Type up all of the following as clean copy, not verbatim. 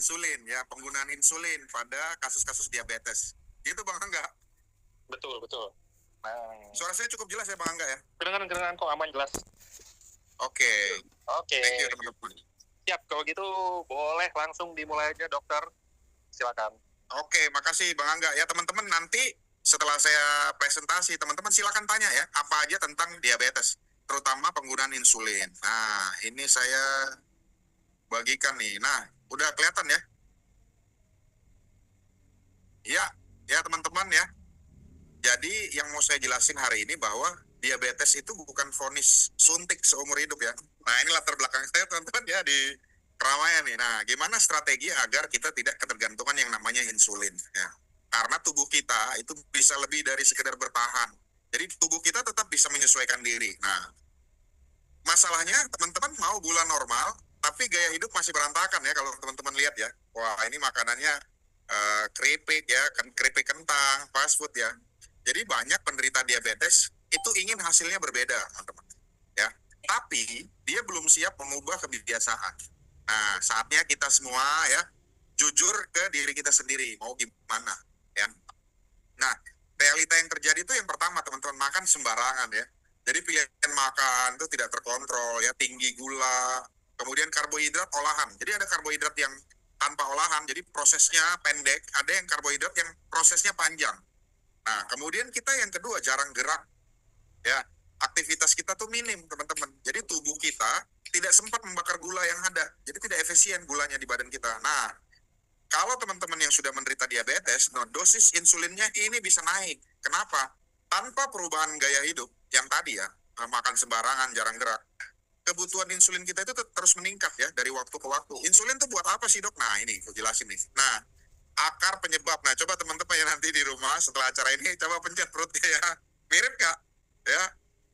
insulin ya, penggunaan insulin pada kasus-kasus diabetes. Gitu Bang Angga. Betul. Suara saya cukup jelas ya Bang Angga ya? Kedengaran kok, aman, jelas. Oke. Thank you teman-teman. Siap, kalau gitu boleh langsung dimulai aja dokter. Silakan. Oke, makasih Bang Angga ya teman-teman. Nanti setelah saya presentasi, teman-teman silakan tanya ya, apa aja tentang diabetes, terutama penggunaan insulin. Nah, ini saya bagikan nih. Nah, udah kelihatan ya? Ya teman-teman ya. Jadi yang mau saya jelasin hari ini bahwa diabetes itu bukan vonis suntik seumur hidup ya. Nah, ini latar belakang saya teman-teman ya di keramaian nih. Nah, gimana strategi agar kita tidak ketergantungan yang namanya insulin ya. Karena tubuh kita itu bisa lebih dari sekedar bertahan. Jadi tubuh kita tetap bisa menyesuaikan diri. Nah, masalahnya teman-teman mau gula normal, tapi gaya hidup masih berantakan ya kalau teman-teman lihat ya. Wah, ini makanannya keripik ya, keripik kentang, fast food ya. Jadi banyak penderita diabetes itu ingin hasilnya berbeda, teman-teman. Ya, tapi dia belum siap mengubah kebiasaan. Nah, saatnya kita semua ya jujur ke diri kita sendiri, mau gimana ya. Nah, realita yang terjadi itu yang pertama teman-teman, makan sembarangan ya. Jadi pilihan makan itu tidak terkontrol ya, tinggi gula, kemudian karbohidrat olahan. Jadi ada karbohidrat yang tanpa olahan, jadi prosesnya pendek, ada yang karbohidrat yang prosesnya panjang. Nah, kemudian kita yang kedua jarang gerak ya. Aktivitas kita tuh minim teman-teman. Jadi tubuh kita tidak sempat membakar gula yang ada. Jadi tidak efisien gulanya di badan kita. Nah, kalau teman-teman yang sudah menderita diabetes, nah, dosis insulinnya ini bisa naik. Kenapa? Tanpa perubahan gaya hidup yang tadi ya, makan sembarangan, jarang gerak, kebutuhan insulin kita itu terus meningkat ya dari waktu ke waktu. Insulin itu buat apa sih dok? Nah ini, aku jelasin nih. Nah, akar penyebab. Nah, coba teman-teman yang nanti di rumah setelah acara ini, coba pencet perutnya ya. Mirip gak? Ya,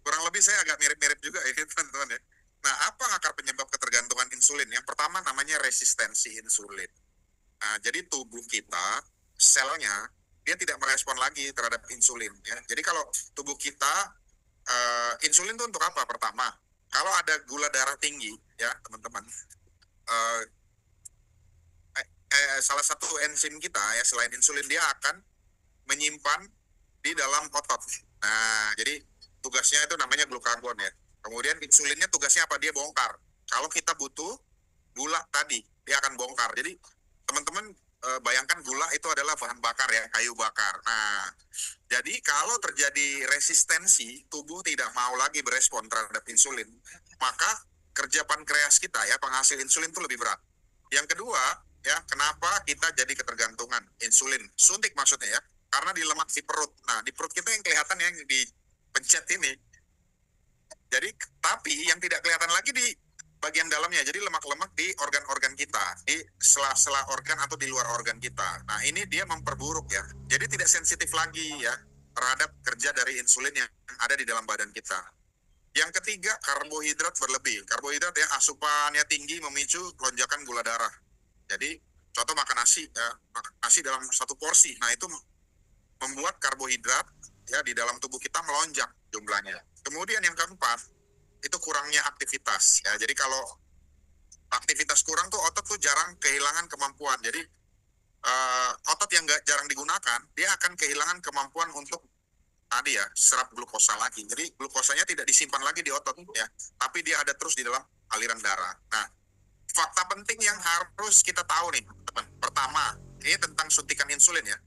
kurang lebih saya agak mirip-mirip juga ini teman-teman ya. Nah, apa akar penyebab ketergantungan insulin? Yang pertama namanya resistensi insulin. Nah, jadi tubuh kita, selnya, dia tidak merespon lagi terhadap insulin. Ya. Jadi kalau tubuh kita, insulin itu untuk apa? Pertama, kalau ada gula darah tinggi, ya teman-teman, salah satu enzim kita, ya selain insulin, dia akan menyimpan di dalam otot. Nah, jadi tugasnya itu namanya glukagon ya. Kemudian insulinnya tugasnya apa? Dia bongkar. Kalau kita butuh gula tadi, dia akan bongkar. Jadi teman-teman bayangkan gula itu adalah bahan bakar ya, kayu bakar. Nah, jadi kalau terjadi resistensi, tubuh tidak mau lagi berespon terhadap insulin, maka kerja pankreas kita ya, penghasil insulin itu lebih berat. Yang kedua, ya kenapa kita jadi ketergantungan insulin suntik maksudnya ya, karena di lemak di perut. Nah, di perut kita yang kelihatan yang dipencet ini. Jadi, tapi yang tidak kelihatan lagi di bagian dalamnya, jadi lemak-lemak di organ-organ kita, di sela-sela organ atau di luar organ kita. Nah, ini dia memperburuk ya. Jadi tidak sensitif lagi ya terhadap kerja dari insulin yang ada di dalam badan kita. Yang ketiga, karbohidrat berlebih. Karbohidrat ya, asupannya tinggi memicu lonjakan gula darah. Jadi, contoh makan nasi ya, nasi dalam satu porsi. Nah, itu membuat karbohidrat ya di dalam tubuh kita melonjak jumlahnya. Kemudian yang keempat, itu kurangnya aktivitas ya. Jadi kalau aktivitas kurang tuh otot tuh jarang kehilangan kemampuan. Jadi otot yang jarang digunakan, dia akan kehilangan kemampuan untuk tadi ya serap glukosa lagi. Jadi glukosanya tidak disimpan lagi di otot ya, tapi dia ada terus di dalam aliran darah. Nah, fakta penting yang harus kita tahu nih, teman. Pertama, ini tentang suntikan insulin ya.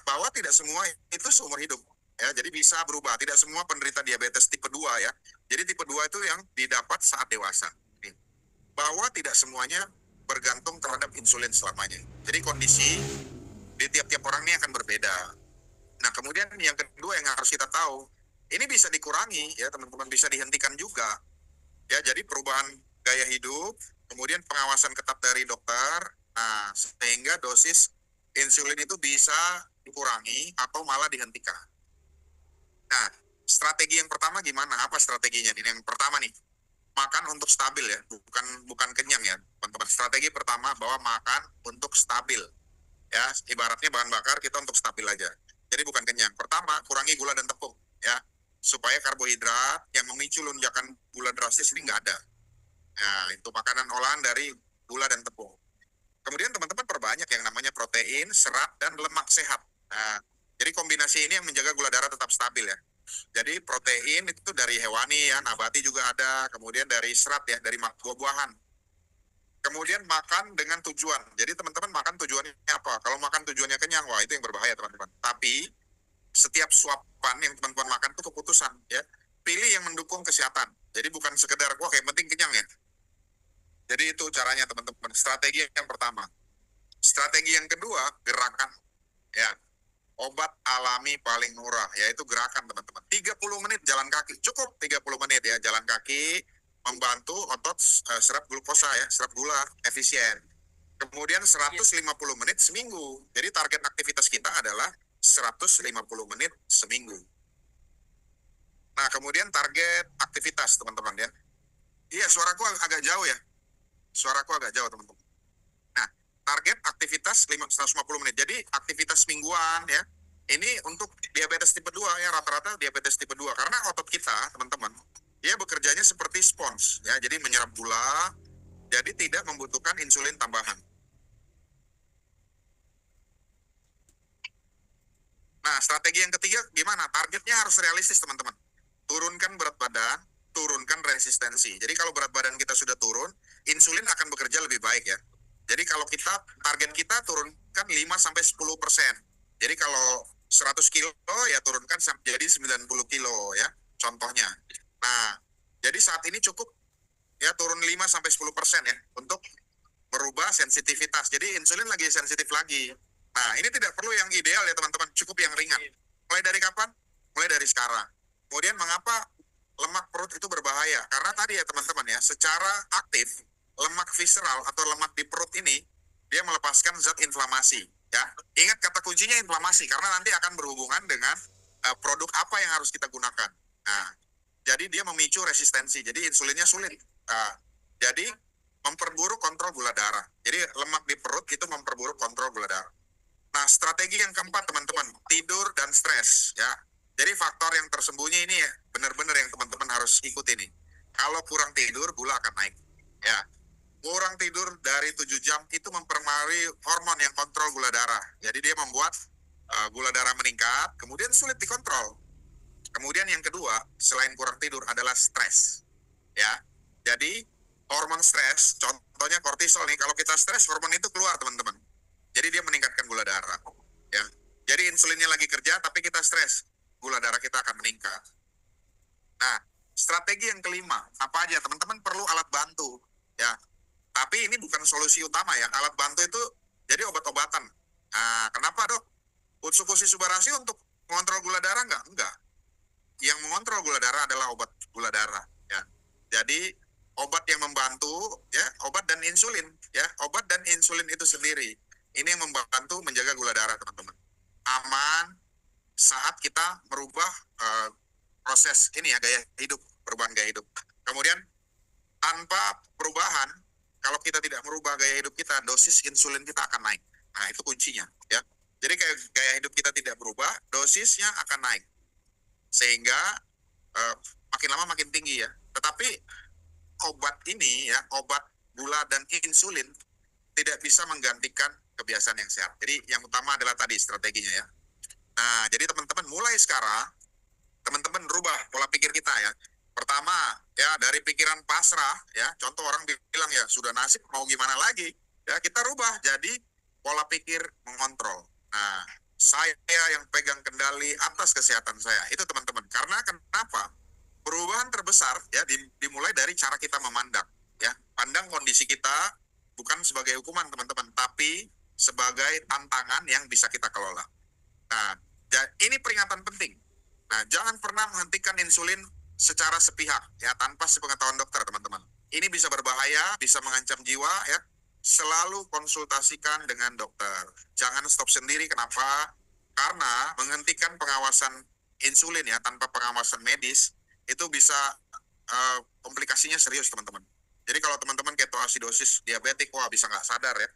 Bahwa tidak semua itu seumur hidup. Ya, jadi bisa berubah. Tidak semua penderita diabetes tipe 2 ya. Jadi tipe 2 itu yang didapat saat dewasa. Bahwa tidak semuanya bergantung terhadap insulin selamanya. Jadi kondisi di tiap-tiap orang ini akan berbeda. Nah, kemudian yang kedua yang harus kita tahu, ini bisa dikurangi ya teman-teman, bisa dihentikan juga. Ya, jadi perubahan gaya hidup, kemudian pengawasan ketat dari dokter, nah sehingga dosis insulin itu bisa dikurangi atau malah dihentikan. Nah, strategi yang pertama gimana? Apa strateginya? Ini yang pertama nih, makan untuk stabil ya, bukan kenyang ya, teman-teman. Strategi pertama bahwa makan untuk stabil. Ya, ibaratnya bahan bakar kita untuk stabil aja. Jadi bukan kenyang. Pertama, kurangi gula dan tepung ya, supaya karbohidrat yang memicu lonjakan gula drastis ini nggak ada. Nah, itu makanan olahan dari gula dan tepung. Kemudian teman-teman protein, serat, dan lemak sehat. Nah, jadi kombinasi ini yang menjaga gula darah tetap stabil ya. Jadi protein itu dari hewani ya, nabati juga ada, kemudian dari serat ya, dari buah-buahan. Kemudian makan dengan tujuan. Jadi teman-teman makan tujuannya apa? Kalau makan tujuannya kenyang, wah itu yang berbahaya teman-teman. Tapi setiap suapan yang teman-teman makan itu keputusan ya. Pilih yang mendukung kesehatan. Jadi bukan sekedar wah yang penting kenyang ya. Jadi itu caranya teman-teman. Strategi yang pertama. Strategi yang kedua, gerakan ya. Obat alami paling murah yaitu gerakan teman-teman. 30 menit jalan kaki. Cukup 30 menit ya jalan kaki, membantu otot serap glukosa ya, serap gula efisien. Kemudian 150 menit seminggu. Jadi target aktivitas kita adalah 150 menit seminggu. Nah, kemudian target aktivitas teman-teman ya. Iya, suaraku agak jauh ya. Suaraku agak jauh teman-teman. Nah, target aktivitas 150 menit. Jadi aktivitas mingguan ya. Ini untuk diabetes tipe 2 ya, rata-rata diabetes tipe 2. Karena otot kita, teman-teman, dia bekerjanya seperti spons ya. Jadi menyerap gula, jadi tidak membutuhkan insulin tambahan. Nah, strategi yang ketiga gimana? Targetnya harus realistis, teman-teman. Turunkan berat badan, turunkan resistensi. Jadi kalau berat badan kita sudah turun, insulin akan bekerja lebih baik ya. Jadi kalau target kita turunkan 5-10%. Jadi kalau 100 kilo ya turunkan jadi 90 kilo ya, contohnya. Nah, jadi saat ini cukup ya turun 5-10% ya untuk merubah sensitivitas. Jadi insulin lagi sensitif lagi. Nah, ini tidak perlu yang ideal ya teman-teman, cukup yang ringan. Mulai dari kapan? Mulai dari sekarang. Kemudian mengapa lemak perut itu berbahaya? Karena tadi ya teman-teman ya, secara aktif lemak visceral atau lemak di perut ini dia melepaskan zat inflamasi ya. Ingat kata kuncinya inflamasi karena nanti akan berhubungan dengan produk apa yang harus kita gunakan. Nah, jadi dia memicu resistensi. Jadi insulinnya sulit. Jadi memperburuk kontrol gula darah. Jadi lemak di perut itu memperburuk kontrol gula darah. Nah, strategi yang keempat teman-teman, tidur dan stres ya. Jadi faktor yang tersembunyi ini ya, benar-benar yang teman-teman harus ikut ini. Kalau kurang tidur, gula akan naik. Ya, kurang tidur dari 7 jam itu mempengaruhi hormon yang kontrol gula darah. Jadi dia membuat gula darah meningkat, kemudian sulit dikontrol. Kemudian yang kedua, selain kurang tidur adalah stres. Ya, jadi hormon stres, contohnya kortisol nih, kalau kita stres hormon itu keluar teman-teman. Jadi dia meningkatkan gula darah. Ya, jadi insulinnya lagi kerja, tapi kita stres, gula darah kita akan meningkat. Nah, strategi yang kelima, apa aja teman-teman perlu alat bantu, ya. Tapi ini bukan solusi utama ya. Alat bantu itu jadi obat-obatan. Nah, kenapa dok? Utsukushi Subarashi untuk mengontrol gula darah enggak? Enggak. Yang mengontrol gula darah adalah obat gula darah. Ya. Jadi obat yang membantu, ya obat dan insulin, ya obat dan insulin itu sendiri. Ini yang membantu menjaga gula darah teman-teman. Aman saat kita merubah proses ini ya gaya hidup, perubahan gaya hidup. Kemudian tanpa perubahan, kalau kita tidak merubah gaya hidup kita, dosis insulin kita akan naik. Nah, itu kuncinya ya. Jadi kayak gaya hidup kita tidak berubah, dosisnya akan naik. Sehingga makin lama makin tinggi ya. Tetapi obat ini ya, obat gula dan insulin tidak bisa menggantikan kebiasaan yang sehat. Jadi yang utama adalah tadi strateginya ya. Nah, jadi teman-teman mulai sekarang, teman-teman rubah pola pikir kita ya. Pertama, ya dari pikiran pasrah, ya contoh orang bilang ya sudah nasib mau gimana lagi, ya kita rubah jadi pola pikir mengontrol. Nah, saya yang pegang kendali atas kesehatan saya, itu teman-teman. Karena kenapa? Perubahan terbesar ya dimulai dari cara kita memandang, ya pandang kondisi kita bukan sebagai hukuman teman-teman, tapi sebagai tantangan yang bisa kita kelola. Nah, ini peringatan penting. Nah, jangan pernah menghentikan insulin secara sepihak ya tanpa sepengetahuan dokter teman-teman. Ini bisa berbahaya, bisa mengancam jiwa ya. Selalu konsultasikan dengan dokter. Jangan stop sendiri. Kenapa? Karena menghentikan pengawasan insulin ya tanpa pengawasan medis itu bisa komplikasinya serius teman-teman. Jadi kalau teman-teman ketoasidosis diabetik, wah bisa nggak sadar ya.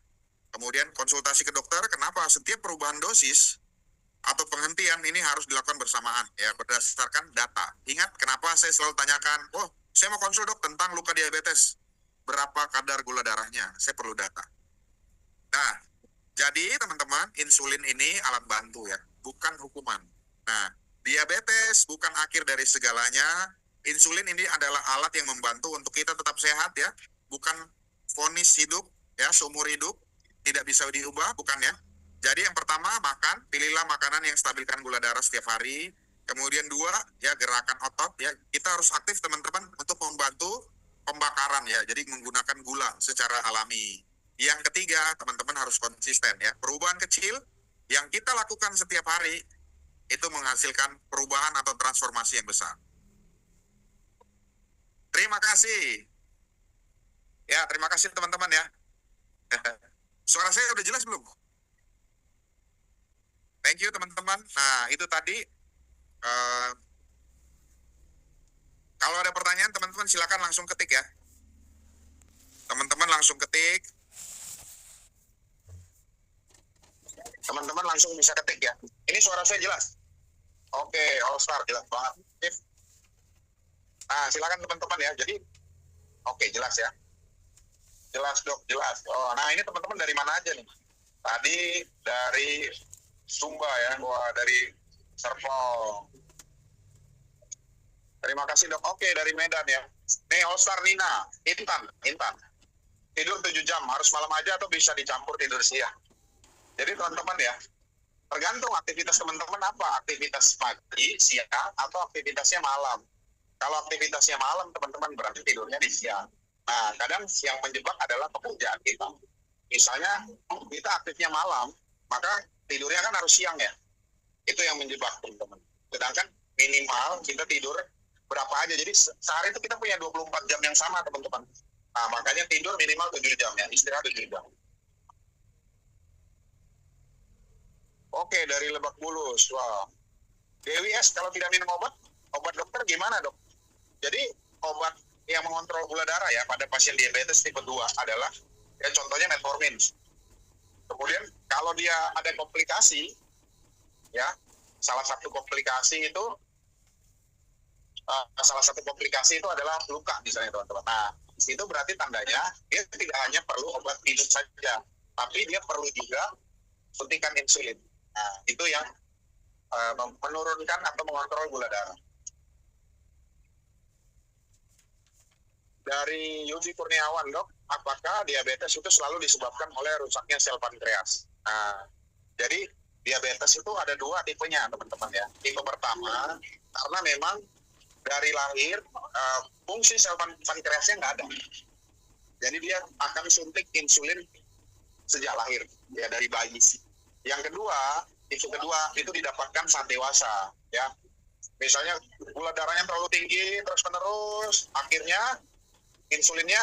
Kemudian konsultasi ke dokter. Kenapa? Setiap perubahan dosis atau penghentian ini harus dilakukan bersamaan ya berdasarkan data. Ingat kenapa saya selalu tanyakan, oh saya mau konsul dok tentang luka diabetes, berapa kadar gula darahnya? Saya perlu data. Nah, jadi Jadi teman-teman, insulin ini alat bantu ya, bukan hukuman. Nah, diabetes bukan akhir dari segalanya. Insulin ini adalah alat yang membantu untuk kita tetap sehat ya, bukan vonis hidup ya, seumur hidup, tidak bisa diubah, bukan ya. Jadi yang pertama, makan, pilihlah makanan yang stabilkan gula darah setiap hari. Kemudian dua, ya gerakan otot ya, kita harus aktif teman-teman untuk membantu pembakaran ya, jadi menggunakan gula secara alami. Yang ketiga, teman-teman harus konsisten ya. Perubahan kecil yang kita lakukan setiap hari itu menghasilkan perubahan atau transformasi yang besar. Terima kasih. Ya, terima kasih teman-teman ya. Suara saya udah jelas belum? Thank you teman-teman. Nah, itu tadi. Kalau ada pertanyaan, teman-teman silakan langsung ketik ya. Teman-teman langsung ketik. Teman-teman langsung bisa ketik ya. Ini suara saya jelas? Oke, All Star jelas banget. Nah, silakan teman-teman ya. Jadi, oke jelas ya. Jelas dok, jelas. Oh, nah ini teman-teman dari mana aja nih? Tadi dari Sumba ya, wah dari Serpong. Terima kasih dok. Oke, dari Medan ya. Nih All Star Nina, Intan. Tidur 7 jam, harus malam aja atau bisa dicampur tidur siang? Jadi teman-teman ya, tergantung aktivitas teman-teman apa. Aktivitas pagi, siang, atau aktivitasnya malam. Kalau aktivitasnya malam, teman-teman berarti tidurnya di siang. Nah, kadang yang menjebak adalah pekerjaan kita. Misalnya, kita aktifnya malam, maka tidurnya kan harus siang ya. Itu yang menjebak teman-teman. Sedangkan minimal kita tidur berapa aja. Jadi sehari itu kita punya 24 jam yang sama teman-teman. Nah, makanya tidur minimal 7 jam ya, istirahat 7 jam. Oke, dari Lebak Bulus. Wow. Dewi S, kalau tidak minum obat dokter gimana dok? Jadi obat yang mengontrol gula darah ya pada pasien diabetes tipe 2 adalah ya contohnya metformin. Kemudian kalau dia ada komplikasi ya, salah satu komplikasi itu adalah luka misalnya teman-teman. Nah, itu berarti tandanya dia tidak hanya perlu obat minum saja, tapi dia perlu juga suntikan insulin. Nah, itu yang menurunkan atau mengontrol gula darah. Dari Yudi Kurniawan, dok, apakah diabetes itu selalu disebabkan oleh rusaknya sel pankreas? Nah, jadi diabetes itu ada 2 tipenya, teman-teman ya. Tipe pertama, karena memang dari lahir fungsi sel pankreasnya nggak ada. Jadi dia akan suntik insulin sejak lahir, ya dari bayi. Yang kedua, tipe kedua itu didapatkan saat dewasa, ya. Misalnya gula darahnya terlalu tinggi terus-menerus, akhirnya insulinnya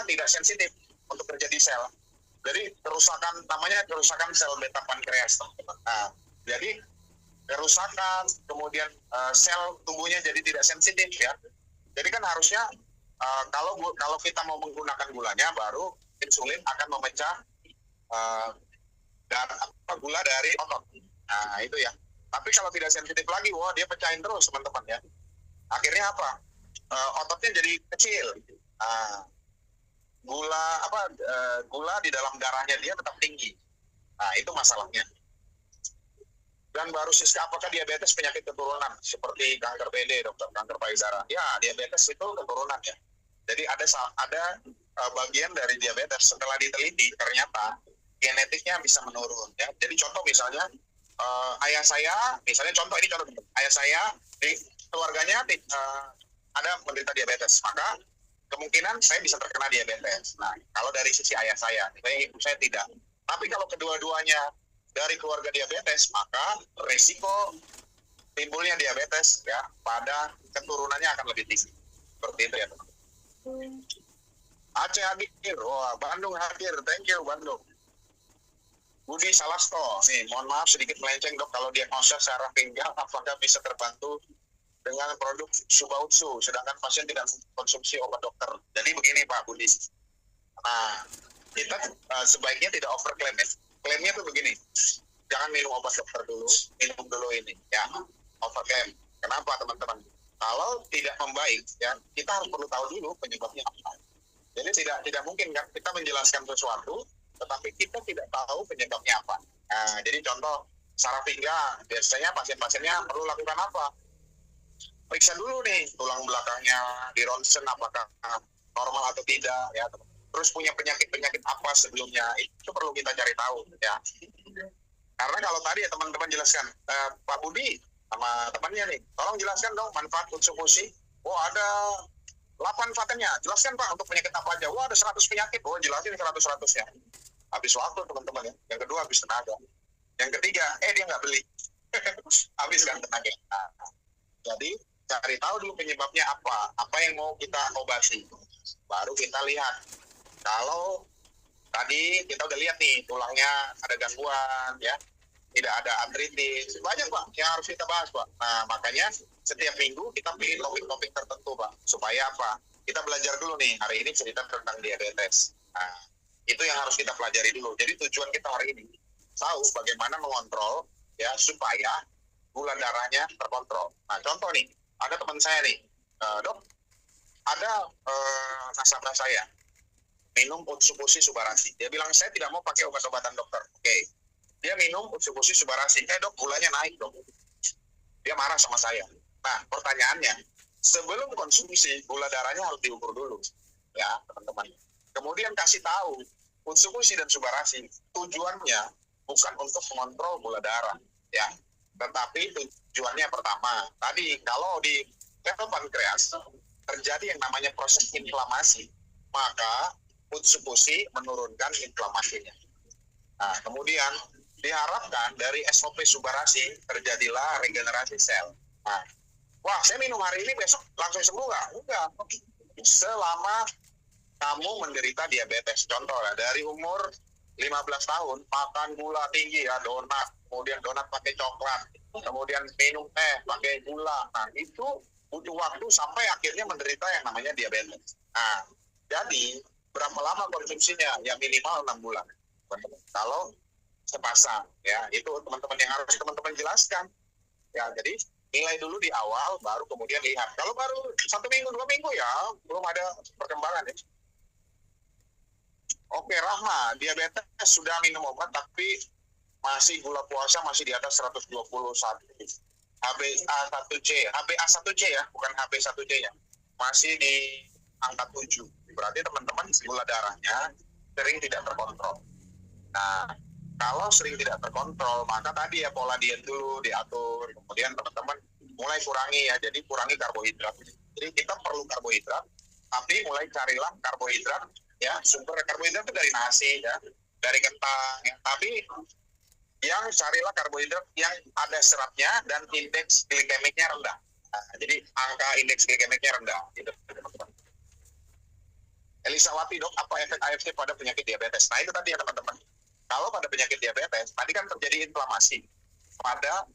tidak sensitif untuk kerja di sel. Jadi namanya kerusakan sel beta pankreas. Nah, jadi kerusakan, kemudian sel tubuhnya jadi tidak sensitif ya. Jadi kan harusnya kalau kita mau menggunakan gulanya, baru insulin akan memecah gula dari otot. Nah itu ya. Tapi kalau tidak sensitif lagi, wah dia pecahin terus teman-teman ya. Akhirnya apa? Ototnya jadi kecil. Gula di dalam darahnya dia tetap tinggi. Nah itu masalahnya. Dan baru Siska, apakah diabetes penyakit keturunan seperti kanker PD, dokter, kanker payudara? Ya, diabetes itu keturunan ya. Jadi ada bagian dari diabetes setelah diteliti ternyata genetiknya bisa menurun ya. Jadi contoh misalnya ayah saya, misalnya ayah saya di keluarganya ada menderita diabetes, maka kemungkinan saya bisa terkena diabetes. Nah, kalau dari sisi ayah saya, ibu saya tidak. Tapi kalau kedua-duanya dari keluarga diabetes, maka resiko timbulnya diabetes ya pada keturunannya akan lebih tinggi. Seperti itu ya teman. Aceh hadir, wah Bandung hadir, thank you Bandung. Budi Salasto, nih mohon maaf sedikit melenceng dok, kalau diagnosa secara pinggang apakah bisa terbantu dengan produk Subautsu, sedangkan pasien tidak konsumsi obat dokter. Jadi begini Pak Budi, nah kita sebaiknya tidak overclaim ya. Klaimnya tuh begini, jangan minum obat dokter dulu, minum dulu ini ya, overclaim. Kenapa teman-teman? Kalau tidak membaik ya, kita harus perlu tahu dulu penyebabnya apa. Jadi tidak mungkin kan kita menjelaskan sesuatu tetapi kita tidak tahu tahu penyebabnya apa. Nah, jadi contoh saraf pinggang, biasanya pasien-pasiennya perlu lakukan apa? Periksa dulu nih tulang belakangnya di ronsen apakah normal atau tidak ya. Terus punya penyakit-penyakit apa sebelumnya, itu perlu kita cari tahu ya. Karena kalau tadi ya teman-teman jelaskan, Pak Budi sama temannya nih, tolong jelaskan dong manfaat konsupusi. Oh ada 8 manfaatnya, jelaskan Pak untuk penyakit apa aja. Wah ada 100 penyakit, oh jelasin 100-100-nya. Habis waktu teman-teman ya. Yang kedua habis tenaga. Yang ketiga, dia nggak beli. Habis kan tenaga. Nah, jadi cari tahu dulu penyebabnya apa yang mau kita obati. Baru kita lihat. Kalau tadi kita udah lihat nih tulangnya ada gangguan ya, tidak ada artritis, banyak Pak yang harus kita bahas Pak. Nah makanya setiap minggu kita pilih topik-topik tertentu Pak, supaya apa? Kita belajar dulu nih, hari ini cerita tentang diabetes. Nah itu yang harus kita pelajari dulu. Jadi tujuan kita hari ini tahu bagaimana mengontrol ya supaya gula darahnya terkontrol. Nah contoh nih, ada teman saya nih, dok, ada nasabah saya minum Utsupushi Subarashi. Dia bilang saya tidak mau pakai obat-obatan dokter. Oke. Dia minum Utsupushi Subarashi. Dok, gulanya naik dok. Dia marah sama saya. Nah, pertanyaannya, sebelum konsumsi gula darahnya harus diukur dulu, ya teman-teman. Kemudian kasih tahu Utsupushi dan Subarashi tujuannya bukan untuk mengontrol gula darah, ya. Tetapi tujuannya pertama, tadi kalau di level pankreas terjadi yang namanya proses inflamasi, maka Utsupushi menurunkan inflamasinya. Nah, kemudian diharapkan dari SOP Subarashi terjadilah regenerasi sel. Nah, wah saya minum hari ini besok langsung sembuh nggak? Enggak. Selama kamu menderita diabetes, contoh ya, dari umur 15 tahun makan gula tinggi ya, donat, kemudian donat pakai coklat, kemudian minum teh pakai gula. Nah, itu butuh waktu sampai akhirnya menderita yang namanya diabetes. Nah, jadi berapa lama konsumsinya? Ya minimal 6 bulan. Kalau sepasang, ya itu teman-teman yang harus teman-teman jelaskan. Ya, jadi nilai dulu di awal, baru kemudian lihat. Kalau baru 1 minggu, 2 minggu ya belum ada perkembangan ya. Oke, Rahma, diabetes sudah minum obat tapi masih gula puasa masih di atas 121. HbA1c ya, bukan HB1c ya. Masih di angka 7. Berarti teman-teman gula darahnya sering tidak terkontrol. Nah, kalau sering tidak terkontrol, maka tadi ya pola diet dulu diatur. Kemudian teman-teman mulai kurangi ya, jadi kurangi karbohidrat. Jadi kita perlu karbohidrat, tapi mulai carilah karbohidrat ya, sumber karbohidrat itu dari nasi ya, dari kentang ya. Tapi yang carilah karbohidrat yang ada seratnya dan indeks glikemiknya rendah. Nah, jadi angka indeks glikemiknya rendah gitu teman-teman. Elisawati, dok, apa efek AFC pada penyakit diabetes? Nah itu tadi ya teman-teman. Kalau pada penyakit diabetes, tadi kan terjadi inflamasi pada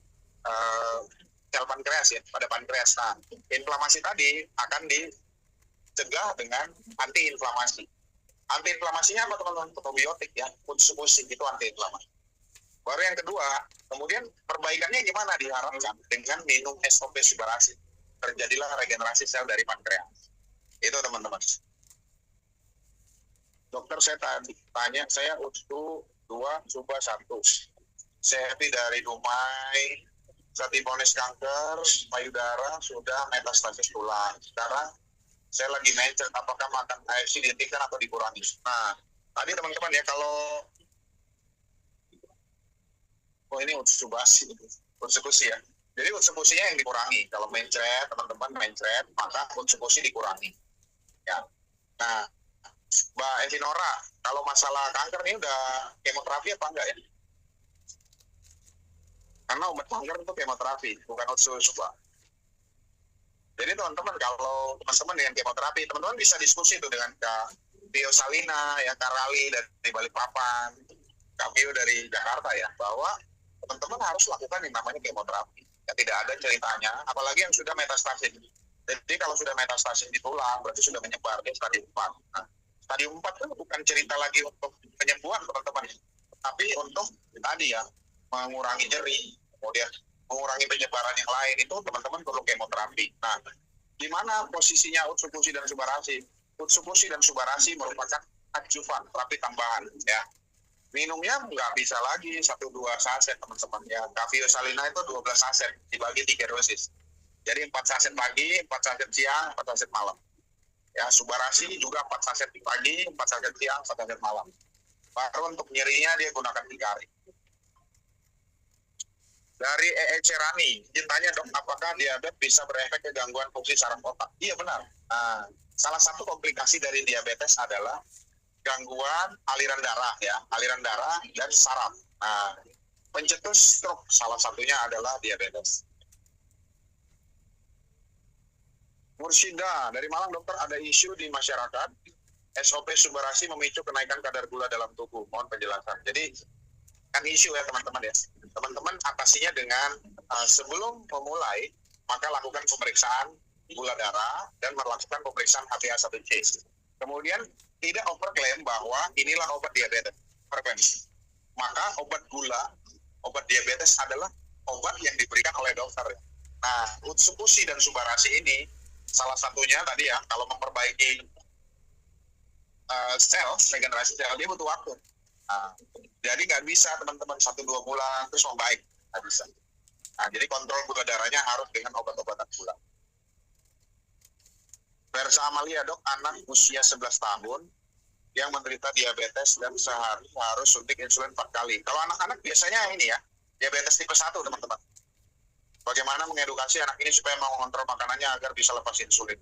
sel pankreas ya, pada pankreas. Nah, inflamasi tadi akan dicegah dengan antiinflamasi. Antiinflamasinya apa teman-teman? Probiotik ya, Utsupushi itu antiinflamasi. Baru yang kedua, kemudian perbaikannya gimana? Diharapkan dengan minum SOP Subarashi. Terjadilah regenerasi sel dari pankreas. Itu teman-teman. Dokter, saya tanya, saya Utsu 2, Suba 1. Saya dari Dumai, saat divonis kanker payudara, sudah metastasis tulang. Sekarang saya lagi mencet apakah makan AFC dihentikan atau dikurangi. Nah, tadi teman-teman ya, kalau ini Utsupushi ya. Jadi Utsupushi-nya yang dikurangi. Kalau mencret, teman-teman mencret, maka Utsupushi dikurangi. Ya. Nah, Mbak Evinora, kalau masalah kanker ini udah kemoterapi apa enggak ya? Karena obat kanker itu kemoterapi, bukan Utsupushi. Jadi teman-teman, kalau teman-teman dengan kemoterapi, teman-teman bisa diskusi itu dengan Kak Tio Salina, ya Kak Rali dari Balikpapan, Kak Pio dari Jakarta ya, bahwa teman-teman harus lakukan yang namanya kemoterapi. Ya, tidak ada ceritanya, apalagi yang sudah metastasis. Jadi kalau sudah metastasis di tulang, berarti sudah menyebar di stadium 4. Nah, stadium 4 itu bukan cerita lagi untuk penyembuhan teman-teman, tapi untuk tadi ya, mengurangi nyeri, kemudian mengurangi penyebaran yang lain, itu teman-teman perlu kemoterapi. Nah, di mana posisinya Utsupushi dan Subarashi? Utsupushi dan Subarashi merupakan adjuvan, terapi tambahan ya. Minumnya nggak bisa lagi 1-2 saset teman-teman ya. Cafiosalina itu 12 saset dibagi 3 dosis. Jadi 4 saset pagi, 4 saset siang, 4 saset malam. Ya, Subarasi juga 4 saset pagi, 4 saset siang, 4 saset malam. Baru untuk nyerinya dia gunakan Hikari. Dari Cerani, tanya dok, apakah diabetes bisa berefek ke gangguan fungsi saraf otak? Iya benar. Nah, salah satu komplikasi dari diabetes adalah gangguan aliran darah ya, aliran darah dan saraf. Nah, pencetus stroke salah satunya adalah diabetes. Mursida, dari Malang dokter, ada isu di masyarakat SOP Subarasi memicu kenaikan kadar gula dalam tubuh. Mohon penjelasan. Jadi kan isu ya teman-teman ya. Teman-teman atasinya dengan sebelum memulai maka lakukan pemeriksaan gula darah dan melakukan pemeriksaan HbA1c. Kemudian tidak overklaim bahwa inilah obat diabetes. Overklaim. Maka obat gula, obat diabetes adalah obat yang diberikan oleh dokter. Nah, Utsupushi dan Subarasi ini salah satunya tadi ya, kalau memperbaiki sel, regenerasi sel, dia butuh waktu. Nah, jadi nggak bisa teman-teman 1-2 bulan terus membaik, nggak bisa. Nah, jadi kontrol gula darahnya harus dengan obat-obatan gula. Versa Amalia dok, anak usia 11 tahun yang menderita diabetes dan sehari harus suntik insulin 4 kali. Kalau anak-anak biasanya ini ya, diabetes tipe 1 teman-teman. Bagaimana mengedukasi anak ini supaya mau mengontrol makanannya agar bisa lepas insulin.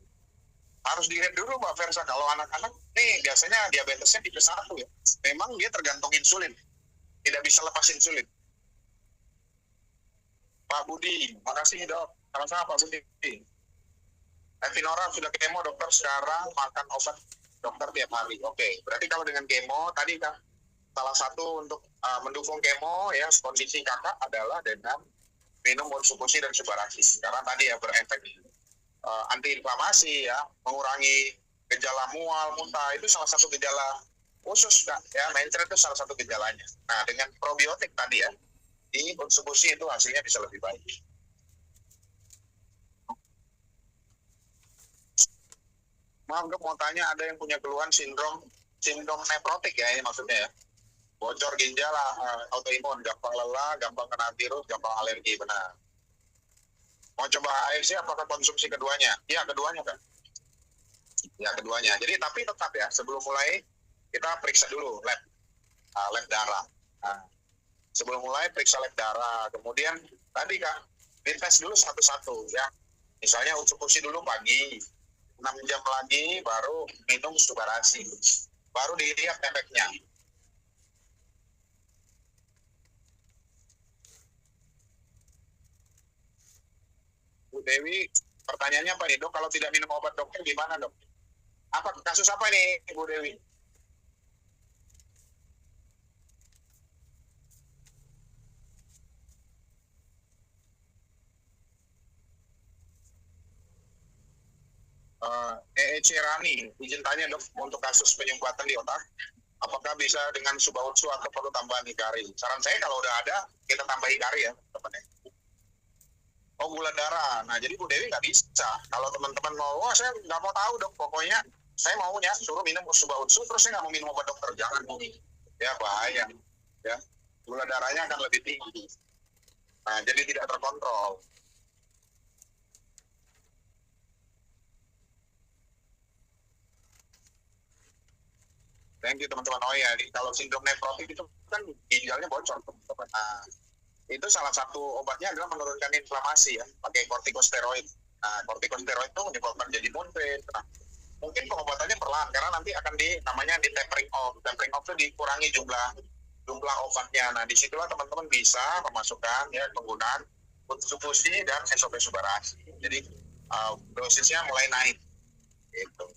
Harus dilihat dulu Mbak Versa, kalau anak-anak nih biasanya diabetesnya tipe 1 ya. Memang dia tergantung insulin, tidak bisa lepas insulin. Pak Budi, makasih dok. Sama-sama Pak Budi. Evinora sudah kemo dokter, sekarang makan obat dokter tiap hari. Oke, berarti kalau dengan kemo tadi kan salah satu untuk mendukung kemo ya, kondisi kakak adalah dengan minum Utsupushi dan Subarasi. Karena tadi ya berefek antiinflamasi ya, mengurangi gejala mual, muntah, itu salah satu gejala khusus Kak, ya, mencret itu salah satu gejalanya. Nah, dengan probiotik tadi ya, di Utsupushi itu hasilnya bisa lebih baik. Maaf dok, mau tanya, ada yang punya keluhan sindrom nefrotik ya, ini maksudnya ya, bocor ginjal, autoimun, gampang lelah, gampang kena virus, gampang alergi, benar. Mau coba AFC apakah konsumsi keduanya? Ya, keduanya kan. Ya, keduanya. Jadi tapi tetap ya, sebelum mulai kita periksa dulu lab darah. Nah, sebelum mulai periksa lab darah. Kemudian tadi kan dites dulu satu-satu ya. Misalnya Utsupushi dulu pagi, 6 jam lagi baru minum Subarasi. Baru dilihat efeknya. Bu Dewi, pertanyaannya apa nih dok? Kalau tidak minum obat dokter gimana dok? Apa kasus apa nih Bu Dewi? Cerani, izin tanya dok, untuk kasus penyumbatan di otak, apakah bisa dengan Subautsu atau perlu tambahan Hikari? Saran saya kalau udah ada, kita tambah Hikari ya teman-teman. Oh, gula darah. Nah, jadi Bu Dewi nggak bisa. Kalau teman-teman mau, saya nggak mau tahu dok, pokoknya saya maunya suruh minum Subautsu, terus saya nggak mau minum obat dokter. Jangan, ya bahaya. Ya, gula darahnya akan lebih tinggi. Nah, jadi tidak terkontrol. Thank you teman-teman. Oh ya, kalau sindrom nefrotik itu kan ginjalnya bocor teman-teman. Nah, itu salah satu obatnya adalah menurunkan inflamasi ya, pakai kortikosteroid. Nah, kortikosteroid itu menyebabkan jadi mood swing. Nah, mungkin pengobatannya perlahan karena nanti akan namanya di tapering off. Tapering off itu dikurangi jumlah obatnya. Nah, disitulah teman-teman bisa memasukkan ya penggunaan Utsupushi dan SOP Subarasi. Jadi dosisnya mulai naik. Gitu.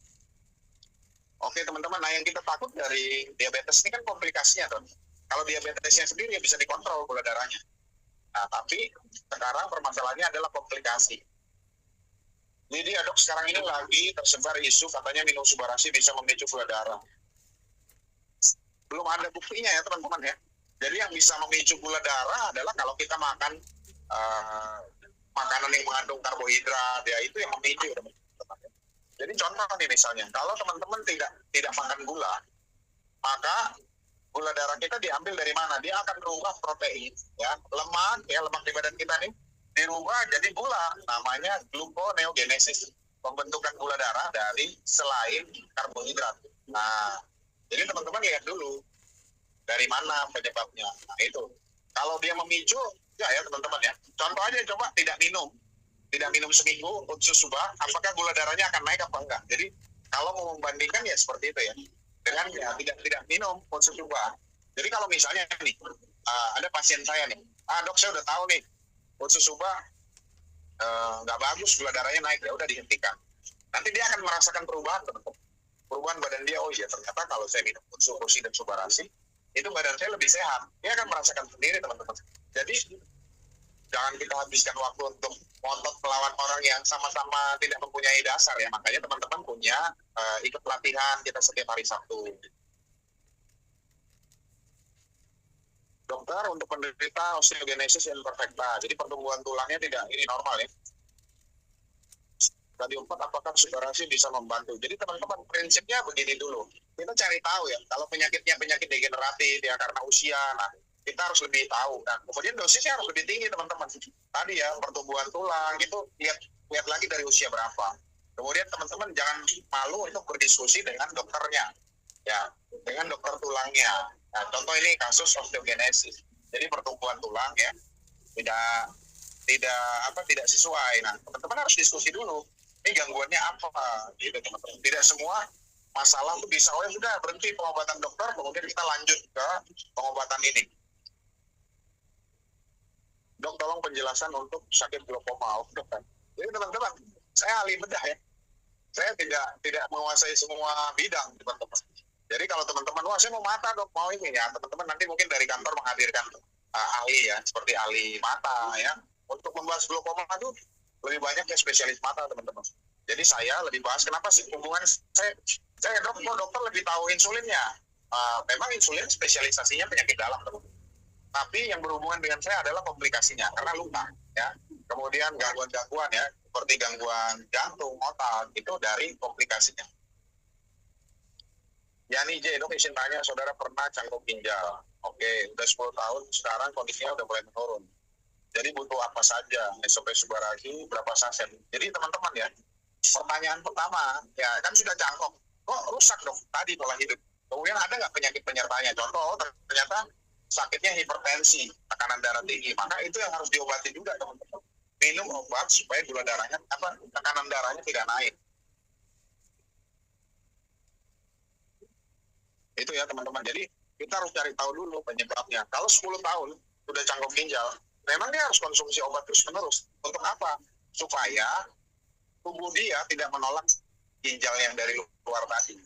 Oke teman-teman, nah yang kita takut dari diabetes ini kan komplikasinya tuh. Kalau diabetesnya sendiri ya bisa dikontrol gula darahnya. Nah tapi sekarang permasalahannya adalah komplikasi. Jadi dok sekarang ini lagi tersebar isu katanya minum Subarasi bisa memicu gula darah. Belum ada buktinya ya teman-teman ya. Jadi yang bisa memicu gula darah adalah kalau kita makan makanan yang mengandung karbohidrat ya, itu yang memicu teman-teman. Jadi contoh nih misalnya, kalau teman-teman tidak makan gula, maka gula darah kita diambil dari mana? Dia akan berubah protein, ya, lemak di badan kita nih, dirubah jadi gula, namanya gluconeogenesis, pembentukan gula darah dari selain karbohidrat. Nah, jadi teman-teman lihat dulu dari mana penyebabnya. Nah, itu. Kalau dia memicu, ya teman-teman ya. Contoh aja, coba tidak minum seminggu unsur subah, apakah gula darahnya akan naik apa enggak? Jadi kalau mau membandingkan ya seperti itu ya, dengan ya tidak minum unsur subah. Jadi kalau misalnya nih ada pasien saya nih, dok saya udah tahu nih unsur subah nggak bagus, gula darahnya naik, ya udah dihentikan. Nanti dia akan merasakan perubahan, teman-teman. Perubahan badan dia, oh iya ternyata kalau saya minum unsur fusi dan subarasi, itu badan saya lebih sehat. Dia akan merasakan sendiri, teman-teman. Jadi jangan kita habiskan waktu untuk ngotot melawan orang yang sama-sama tidak mempunyai dasar ya. Makanya teman-teman punya ikut pelatihan kita setiap hari Sabtu. Dokter untuk penderita osteogenesis imperfecta, jadi pertumbuhan tulangnya tidak ini normal ya. Tadi 4, apakah subarasi bisa membantu? Jadi teman-teman prinsipnya begini dulu. Kita cari tahu ya, kalau penyakitnya penyakit degeneratif ya karena usia, nah kita harus lebih tahu. Nah, kemudian dosisnya harus lebih tinggi teman-teman. Tadi ya pertumbuhan tulang itu lihat lagi dari usia berapa. Kemudian teman-teman jangan malu untuk berdiskusi dengan dokternya, ya, dengan dokter tulangnya. Nah, contoh ini kasus osteogenesis. Jadi pertumbuhan tulang ya tidak sesuai. Nah, teman-teman harus diskusi dulu. Ini gangguannya apa? Gitu teman-teman. Tidak semua masalah itu bisa sudah berhenti pengobatan dokter, kemudian kita lanjut ke pengobatan ini. Dok, tolong penjelasan untuk sakit glaukoma. Jadi teman-teman, saya ahli bedah ya. Saya tidak menguasai semua bidang, teman-teman. Jadi kalau teman-teman, wah saya mau mata dok, mau ini ya, teman-teman nanti mungkin dari kantor menghadirkan ahli ya, seperti ahli mata ya. Untuk membahas glaukoma itu lebih banyak ya spesialis mata, teman-teman. Jadi saya lebih bahas kenapa sih hubungan saya dokter lebih tahu insulinnya. Memang insulin spesialisasinya penyakit dalam, teman-teman. Tapi yang berhubungan dengan saya adalah komplikasinya karena luka ya. Kemudian gangguan-gangguan ya, seperti gangguan jantung, otak, itu dari komplikasinya. Yani J, dok izin tanya, saudara pernah cangkok ginjal. Oke, udah 10 tahun, sekarang kondisinya udah mulai menurun. Jadi butuh apa saja, SOP subarasi, berapa saset. Jadi teman-teman ya, pertanyaan pertama, ya kan sudah cangkok, kok rusak dok tadi pola hidup. Kemudian ada nggak penyakit penyertanya? Contoh, ternyata sakitnya hipertensi, tekanan darah tinggi, maka itu yang harus diobati juga teman-teman. Minum obat supaya gula darahnya, tekanan darahnya tidak naik. Itu ya teman-teman. Jadi kita harus cari tahu dulu penyebabnya. Kalau 10 tahun sudah cangkok ginjal, memang dia harus konsumsi obat terus-menerus. Untuk apa? Supaya tubuh dia tidak menolak ginjal yang dari luar tadi.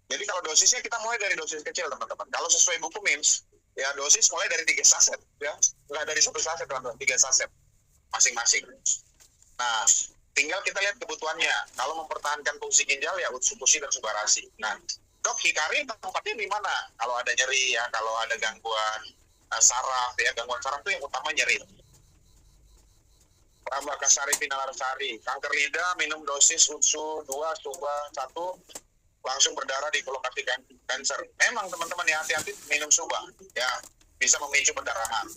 Jadi kalau dosisnya kita mulai dari dosis kecil teman-teman. Kalau sesuai buku MIMS, ya dosis mulai dari 3 saset. Ya. Nggak dari 1 saset teman-teman, 3 saset masing-masing. Nah, tinggal kita lihat kebutuhannya. Kalau mempertahankan fungsi ginjal ya fusi dan subarasi. Nah, dok, hikari tempatnya di mana? Kalau ada nyeri ya, kalau ada gangguan saraf ya, gangguan saraf itu yang utama nyeri. Prabakasari Pinalarsari, kanker lidah minum dosis UTSU 2, SUBA 1, langsung berdarah di lokasi kanker. Memang teman-teman ya, hati-hati minum SUBA ya, bisa memicu pendarahan.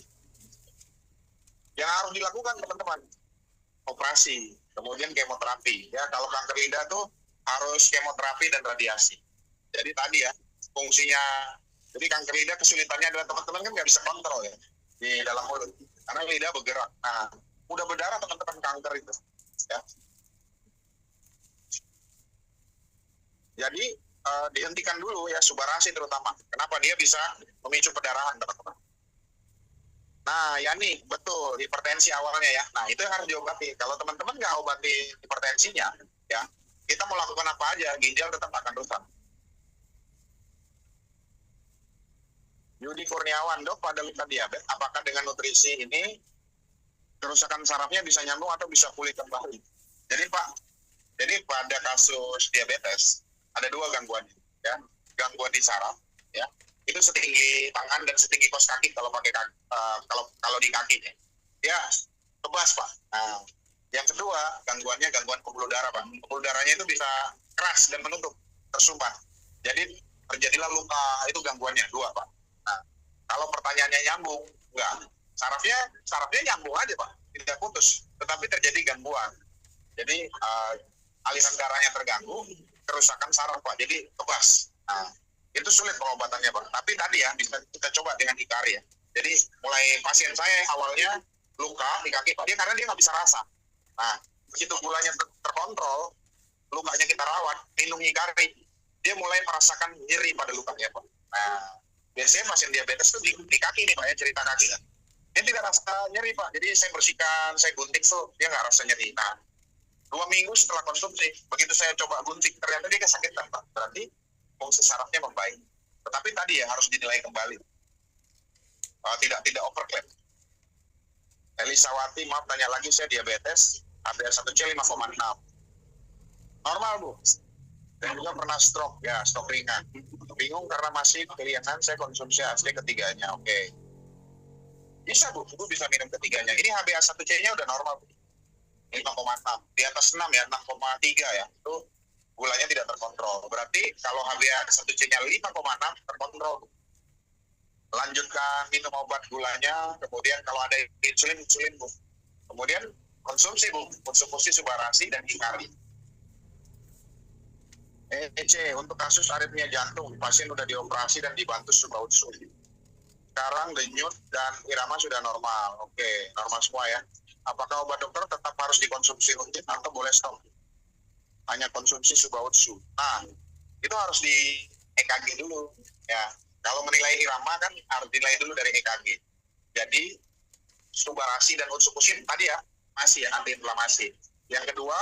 Yang harus dilakukan teman-teman, operasi, kemudian kemoterapi ya. Kalau kanker lidah tuh harus kemoterapi dan radiasi. Jadi tadi ya, fungsinya, jadi kanker lidah kesulitannya adalah teman-teman kan nggak bisa kontrol ya di dalam mulut, karena lidah bergerak. Nah, udah berdarah teman-teman kanker itu ya. Jadi dihentikan dulu ya subarasi terutama. Kenapa? Dia bisa memicu pendarahan teman-teman. Nah, ya nih, betul, hipertensi awalnya ya. Nah, itu yang harus diobati. Kalau teman-teman nggak obati hipertensinya, ya, kita mau lakukan apa aja, ginjal tetap akan rusak. Yudi Kurniawan, dok, pada luka diabetes, apakah dengan nutrisi ini kerusakan sarafnya bisa nyambung atau bisa pulih kembali? Jadi Pak, pada kasus diabetes ada 2 gangguan, ya, gangguan di saraf, ya, itu setinggi tangan dan setinggi kos kaki kalau pakai kalau di kaki, ya, tebas Pak. Nah, yang kedua gangguannya gangguan pembuluh darah Pak. Pembuluh darahnya itu bisa keras dan menutup, tersumbat. Jadi terjadilah luka, itu gangguannya dua Pak. Nah, kalau pertanyaannya nyambung, enggak. Sarafnya nyambung aja Pak, tidak putus, tetapi terjadi gangguan. Jadi aliran darahnya terganggu, kerusakan saraf Pak, jadi kebas. Nah, itu sulit pengobatannya Pak. Tapi tadi ya bisa kita coba dengan Hikari ya. Jadi mulai pasien saya awalnya luka di kaki Pak, dia karena dia nggak bisa rasa. Nah, begitu gulanya terkontrol, lukanya kita rawat, minum Hikari, dia mulai merasakan nyeri pada lukanya Pak. Nah, biasanya pasien diabetes tuh di kaki nih Pak ya, cerita kaki kan. Dia tidak rasa nyeri Pak, jadi saya bersihkan, saya gunting tuh, dia nggak rasa nyeri. Nah, 2 minggu setelah konsumsi, begitu saya coba gunting, ternyata dia kesakitan Pak. Berarti fungsi sarafnya membaik. Tetapi tadi ya harus dinilai kembali. Tidak overclaim. Elisawati, maaf tanya lagi, saya diabetes, HbA1c 5,6. Normal Bu. Dan juga pernah stroke, ya stroke ringan. Bingung karena masih kelihatan saya konsumsi ASD ketiganya. Oke. Bisa Bu, Ibu bisa minum ketiganya. Ini HbA1c-nya udah normal Bu. 5,6. Di atas 6 ya, 6,3 ya. Itu gulanya tidak terkontrol. Berarti kalau HbA1c-nya 5,6 terkontrol. Lanjutkan minum obat gulanya, kemudian kalau ada insulin Bu. Kemudian konsumsi Bu, konsumsi Subarasi dan Hikari. EC, untuk kasus aritmia jantung, pasien sudah dioperasi dan dibantu Subautsu. Sekarang denyut dan irama sudah normal. Oke, normal semua ya. Apakah obat dokter tetap harus dikonsumsi rutin atau boleh stop? Hanya konsumsi Subautsu. Nah, itu harus di EKG dulu ya. Kalau menilai irama kan harus dinilai dulu dari EKG. Jadi Subarasi dan Utsukusin tadi ya masih ya antiinflamasi. Yang kedua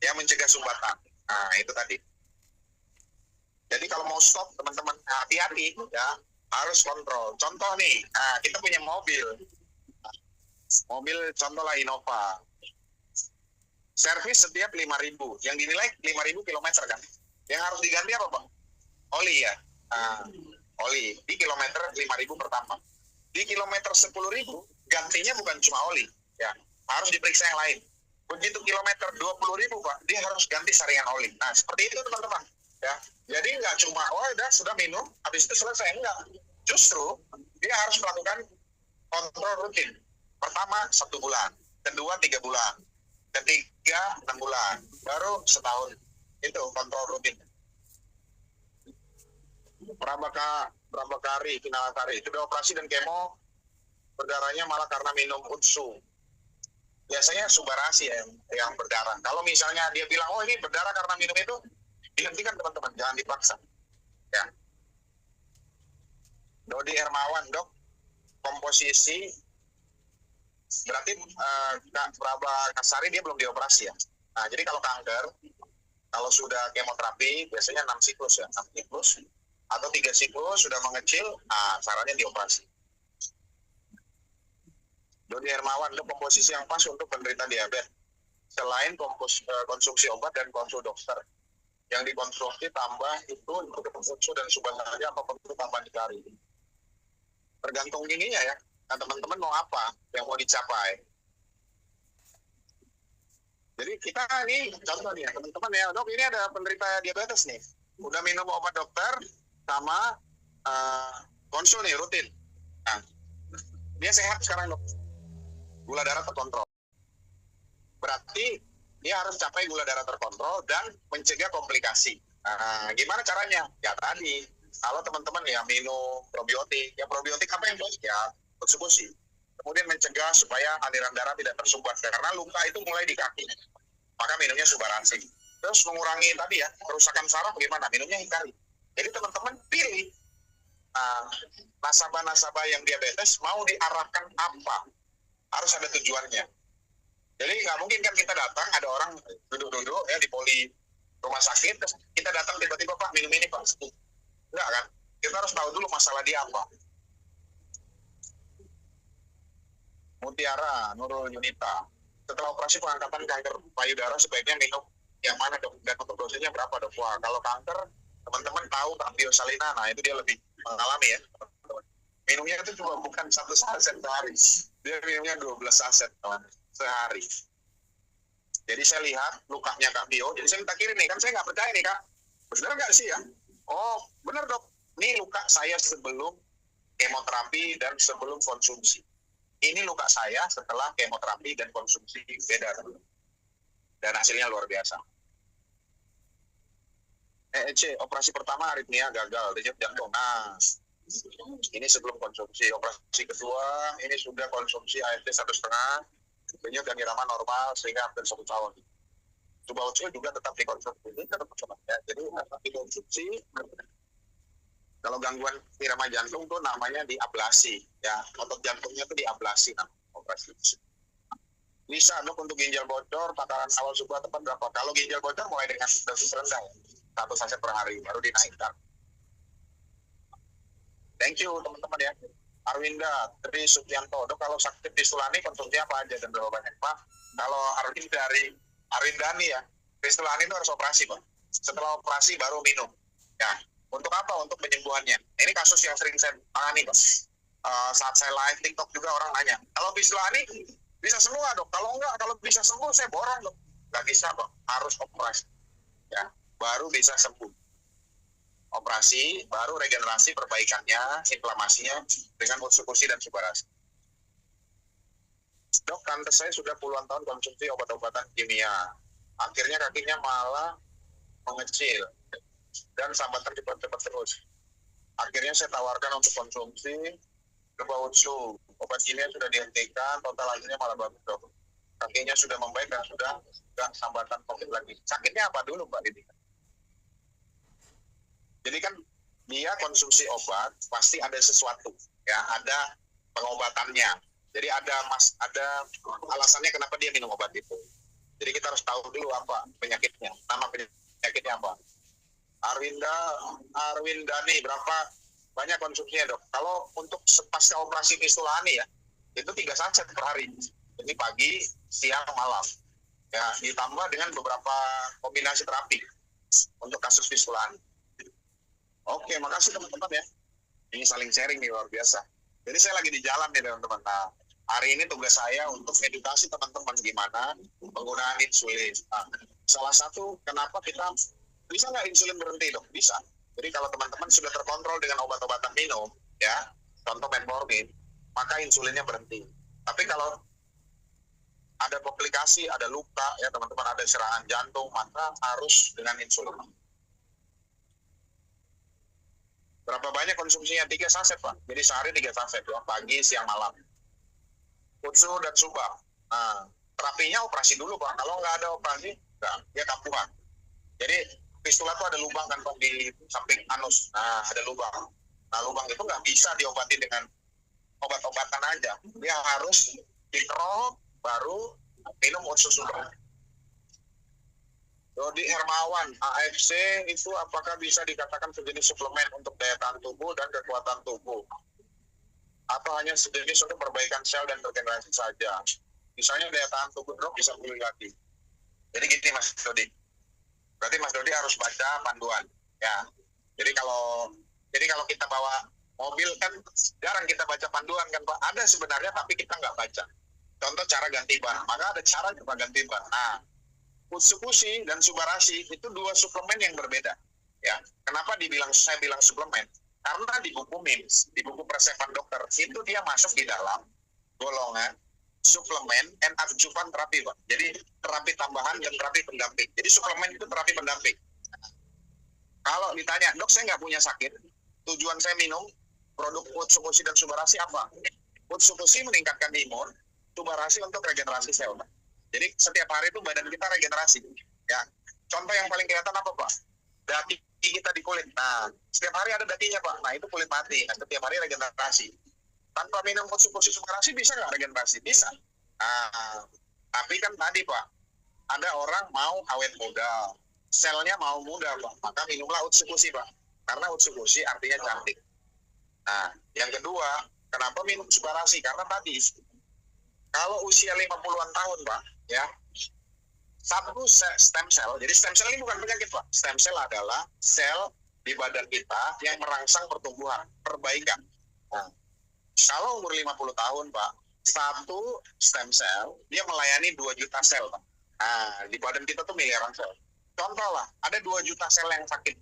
yang mencegah sumbatan. Nah itu tadi. Jadi kalau mau stop teman-teman hati-hati ya, harus kontrol. Contoh nih, kita punya mobil contoh lah Innova. Servis setiap 5.000, yang dinilai 5.000 kilometer kan. Yang harus diganti apa Pak? Oli ya. Oli di kilometer 5.000 pertama. Di kilometer 10.000 gantinya bukan cuma oli ya, harus diperiksa yang lain. Begitu kilometer 20.000 Pak, dia harus ganti saringan oli. Nah seperti itu teman-teman ya. Jadi nggak cuma sudah minum habis itu selesai, enggak. Justru dia harus melakukan kontrol rutin. Pertama 1 bulan, kedua 3 bulan, ketiga 6 bulan, baru setahun. Itu kontrol rutin. Prabakari, Kinalakari, sudah operasi dan kemo, berdarahnya malah karena minum Utsu. Biasanya Subarasi yang berdarah. Kalau misalnya dia bilang, ini berdarah karena minum itu, dihentikan teman-teman, jangan dipaksa. Ya. Dodi Hermawan, Dok, komposisi, berarti Prabakasari dia belum dioperasi ya. Nah, jadi kalau kanker, kalau sudah kemoterapi, biasanya 6 siklus ya, 6 siklus. Atau 3 siklus sudah mengecil, sarannya dioperasi. Dodi Hermawan, itu komposisi yang pas untuk penderita diabetes. Selain konsumsi obat dan konsul dokter. Yang dikonsumsi tambah itu untuk Utsu dan Subarasi apa perlu tambah dicari. Tergantung ininya ya. Nah teman-teman mau apa yang mau dicapai. Jadi kita ini contoh nih ya teman-teman ya, Dok ini ada penderita diabetes nih. Udah minum obat dokter sama konsul nih rutin. Nah, dia sehat sekarang Dok. Gula darah terkontrol. Berarti dia harus capai gula darah terkontrol dan mencegah komplikasi. Nah, gimana caranya? Ya tadi, kalau teman-teman ya minum probiotik, ya probiotik apa yang baik ya? Utsukushi. Kemudian mencegah supaya aliran darah tidak tersumbat karena luka itu mulai di kaki. Maka minumnya Subarasi. Terus mengurangi tadi ya, kerusakan saraf gimana? Minumnya Hikari. Jadi teman-teman pilih nasabah-nasabah yang diabetes mau diarahkan apa? Harus ada tujuannya. Jadi nggak mungkin kan kita datang, ada orang duduk-duduk ya di poli rumah sakit, terus kita datang tiba-tiba Pak minum ini Pak. Enggak kan? Kita harus tahu dulu masalah dia apa. Mutiara, Nurul Yunita. Setelah operasi pengangkatan kanker payudara sebaiknya minum yang mana Dok? Dan untuk dosisnya berapa Dok? Wah, kalau kanker teman-teman tahu Biosalina, nah itu dia lebih mengalami ya. Minumnya itu cuma bukan 1 saset sehari. Dia minumnya 12 saset sehari. Jadi saya lihat lukanya Kak Bio, jadi saya minta kirim nih, kan saya nggak percaya nih Kak. Benar nggak sih ya? Oh, benar dok. Ini luka saya sebelum kemoterapi dan sebelum konsumsi. Ini luka saya setelah kemoterapi dan konsumsi, beda. Dan hasilnya luar biasa. EEC, operasi pertama aritmia gagal, denyut jantung. Nah, ini sebelum konsumsi. Operasi kedua, ini sudah konsumsi AFP 1,5, denyut dan irama normal sehingga hampir 1 tahun. Coba usul juga tetap dikonsumsi. Ini tetap ya. Jadi tetap dikonsumsi. Kalau gangguan irama jantung tuh namanya diablasi. Ya, otot jantungnya tuh diablasi. Nah, operasi. Bisa dok untuk ginjal bocor, takaran awal subuh tepat berapa? Kalau ginjal bocor mulai dengan dosis rendah, 1 saset per hari, baru dinaikkan. Thank you teman-teman ya. Arwinda, Tri Supianto, dok kalau sakit di Sulani konsumsi apa aja dan berapa banyak? Pak, kalau Arwindani ya, di Sulani itu harus operasi Pak. Setelah operasi baru minum. Ya, untuk apa? Untuk penyembuhannya. Ini kasus yang sering saya tangani Pak. Saat saya live TikTok juga orang nanya, kalau di Sulani bisa semua dok, kalau enggak, kalau bisa sembuh saya bohong dok. Nggak bisa dok, harus operasi. Ya, baru bisa sembuh. Operasi, baru regenerasi perbaikannya, inflamasinya dengan konstitusi dan subarasi. Dok, tante saya sudah puluhan tahun konsumsi obat-obatan kimia. Akhirnya kakinya malah mengecil dan sambatan cepat-cepat terus. Akhirnya saya tawarkan untuk konsumsi Kebautsu. Obat kimia sudah dihentikan, total hasilnya malah bagus dok. Kakinya sudah membaik dan sudah sambatan COVID lagi. Sakitnya apa dulu Mbak Didi? Jadi kan dia konsumsi obat pasti ada sesuatu, ya ada pengobatannya. Jadi ada alasannya kenapa dia minum obat itu. Jadi kita harus tahu dulu apa penyakitnya, nama penyakitnya apa. Arwindani berapa banyak konsumsinya dok? Kalau untuk pasca operasi Sulani ya, itu 3 saset per hari. Jadi pagi, siang, malam. Ya, ditambah dengan beberapa kombinasi terapi untuk kasus Sulani. Oke, makasih teman-teman ya. Ini saling sharing nih, luar biasa. Jadi saya lagi di jalan nih teman-teman. Nah, hari ini tugas saya untuk edukasi teman-teman gimana penggunaan insulin. Nah, salah satu kenapa kita bisa nggak insulin berhenti dok? Bisa. Jadi kalau teman-teman sudah terkontrol dengan obat-obatan minum, ya, contoh metformin, maka insulinnya berhenti. Tapi kalau ada komplikasi, ada luka, ya teman-teman ada serangan jantung, maka harus dengan insulin. Berapa banyak konsumsinya? 3 saset Pak. Jadi sehari 3 saset, ya, pagi, siang, malam. Utsu dan Subak. Nah, terapinya operasi dulu Pak. Kalau nggak ada operasi, nggak, dia kampuhan. Jadi fistula itu ada lubang kan Pak di samping anus. Nah, ada lubang. Nah, lubang itu nggak bisa diobati dengan obat-obatan aja. Dia harus dikerok, baru minum Utsu Subak. Dodi Hermawan, AFC itu apakah bisa dikatakan sejenis suplemen untuk daya tahan tubuh dan kekuatan tubuh? Atau hanya sejenis untuk perbaikan sel dan regenerasi saja? Misalnya daya tahan tubuh drop bisa pulih lagi. Jadi gini Mas Dodi. Berarti Mas Dodi harus baca panduan. Ya. Jadi kalau kita bawa mobil kan jarang kita baca panduan kan Pak. Ada sebenarnya tapi kita nggak baca. Contoh cara ganti ban. Maka ada cara coba ganti ban. Nah, Utsukushi dan Subarashi itu 2 suplemen yang berbeda. Ya, kenapa saya bilang suplemen? Karena di buku MIMS, di buku persepan dokter, itu dia masuk di dalam golongan suplemen and adjuvan terapi, Pak. Jadi terapi tambahan dan terapi pendamping. Jadi suplemen itu terapi pendamping. Kalau ditanya, dok saya nggak punya sakit, tujuan saya minum produk Utsukushi dan Subarashi apa? Utsukushi meningkatkan imun, Subarashi untuk regenerasi sel, Pak. Jadi setiap hari itu badan kita regenerasi. Ya, contoh yang paling kelihatan apa Pak? Daki kita di kulit. Nah, setiap hari ada dakinya Pak. Nah, itu kulit mati. Nah, setiap hari regenerasi. Tanpa minum Utsukushi Subarashi bisa nggak regenerasi? Bisa. Nah, tapi kan tadi Pak, ada orang mau awet muda, selnya mau muda Pak. Maka minumlah Utsukushi Pak. Karena Utsukushi artinya cantik. Nah, yang kedua, kenapa minum Subarashi? Karena tadi kalau usia 50-an tahun Pak, ya, satu stem cell. Jadi stem cell ini bukan penyakit Pak. Stem cell adalah sel di badan kita yang merangsang pertumbuhan, perbaikan. Nah, kalau umur 50 tahun Pak, satu stem cell dia melayani 2 juta sel Pak. Nah, di badan kita tuh miliaran sel. Contoh lah, ada 2 juta sel yang sakit.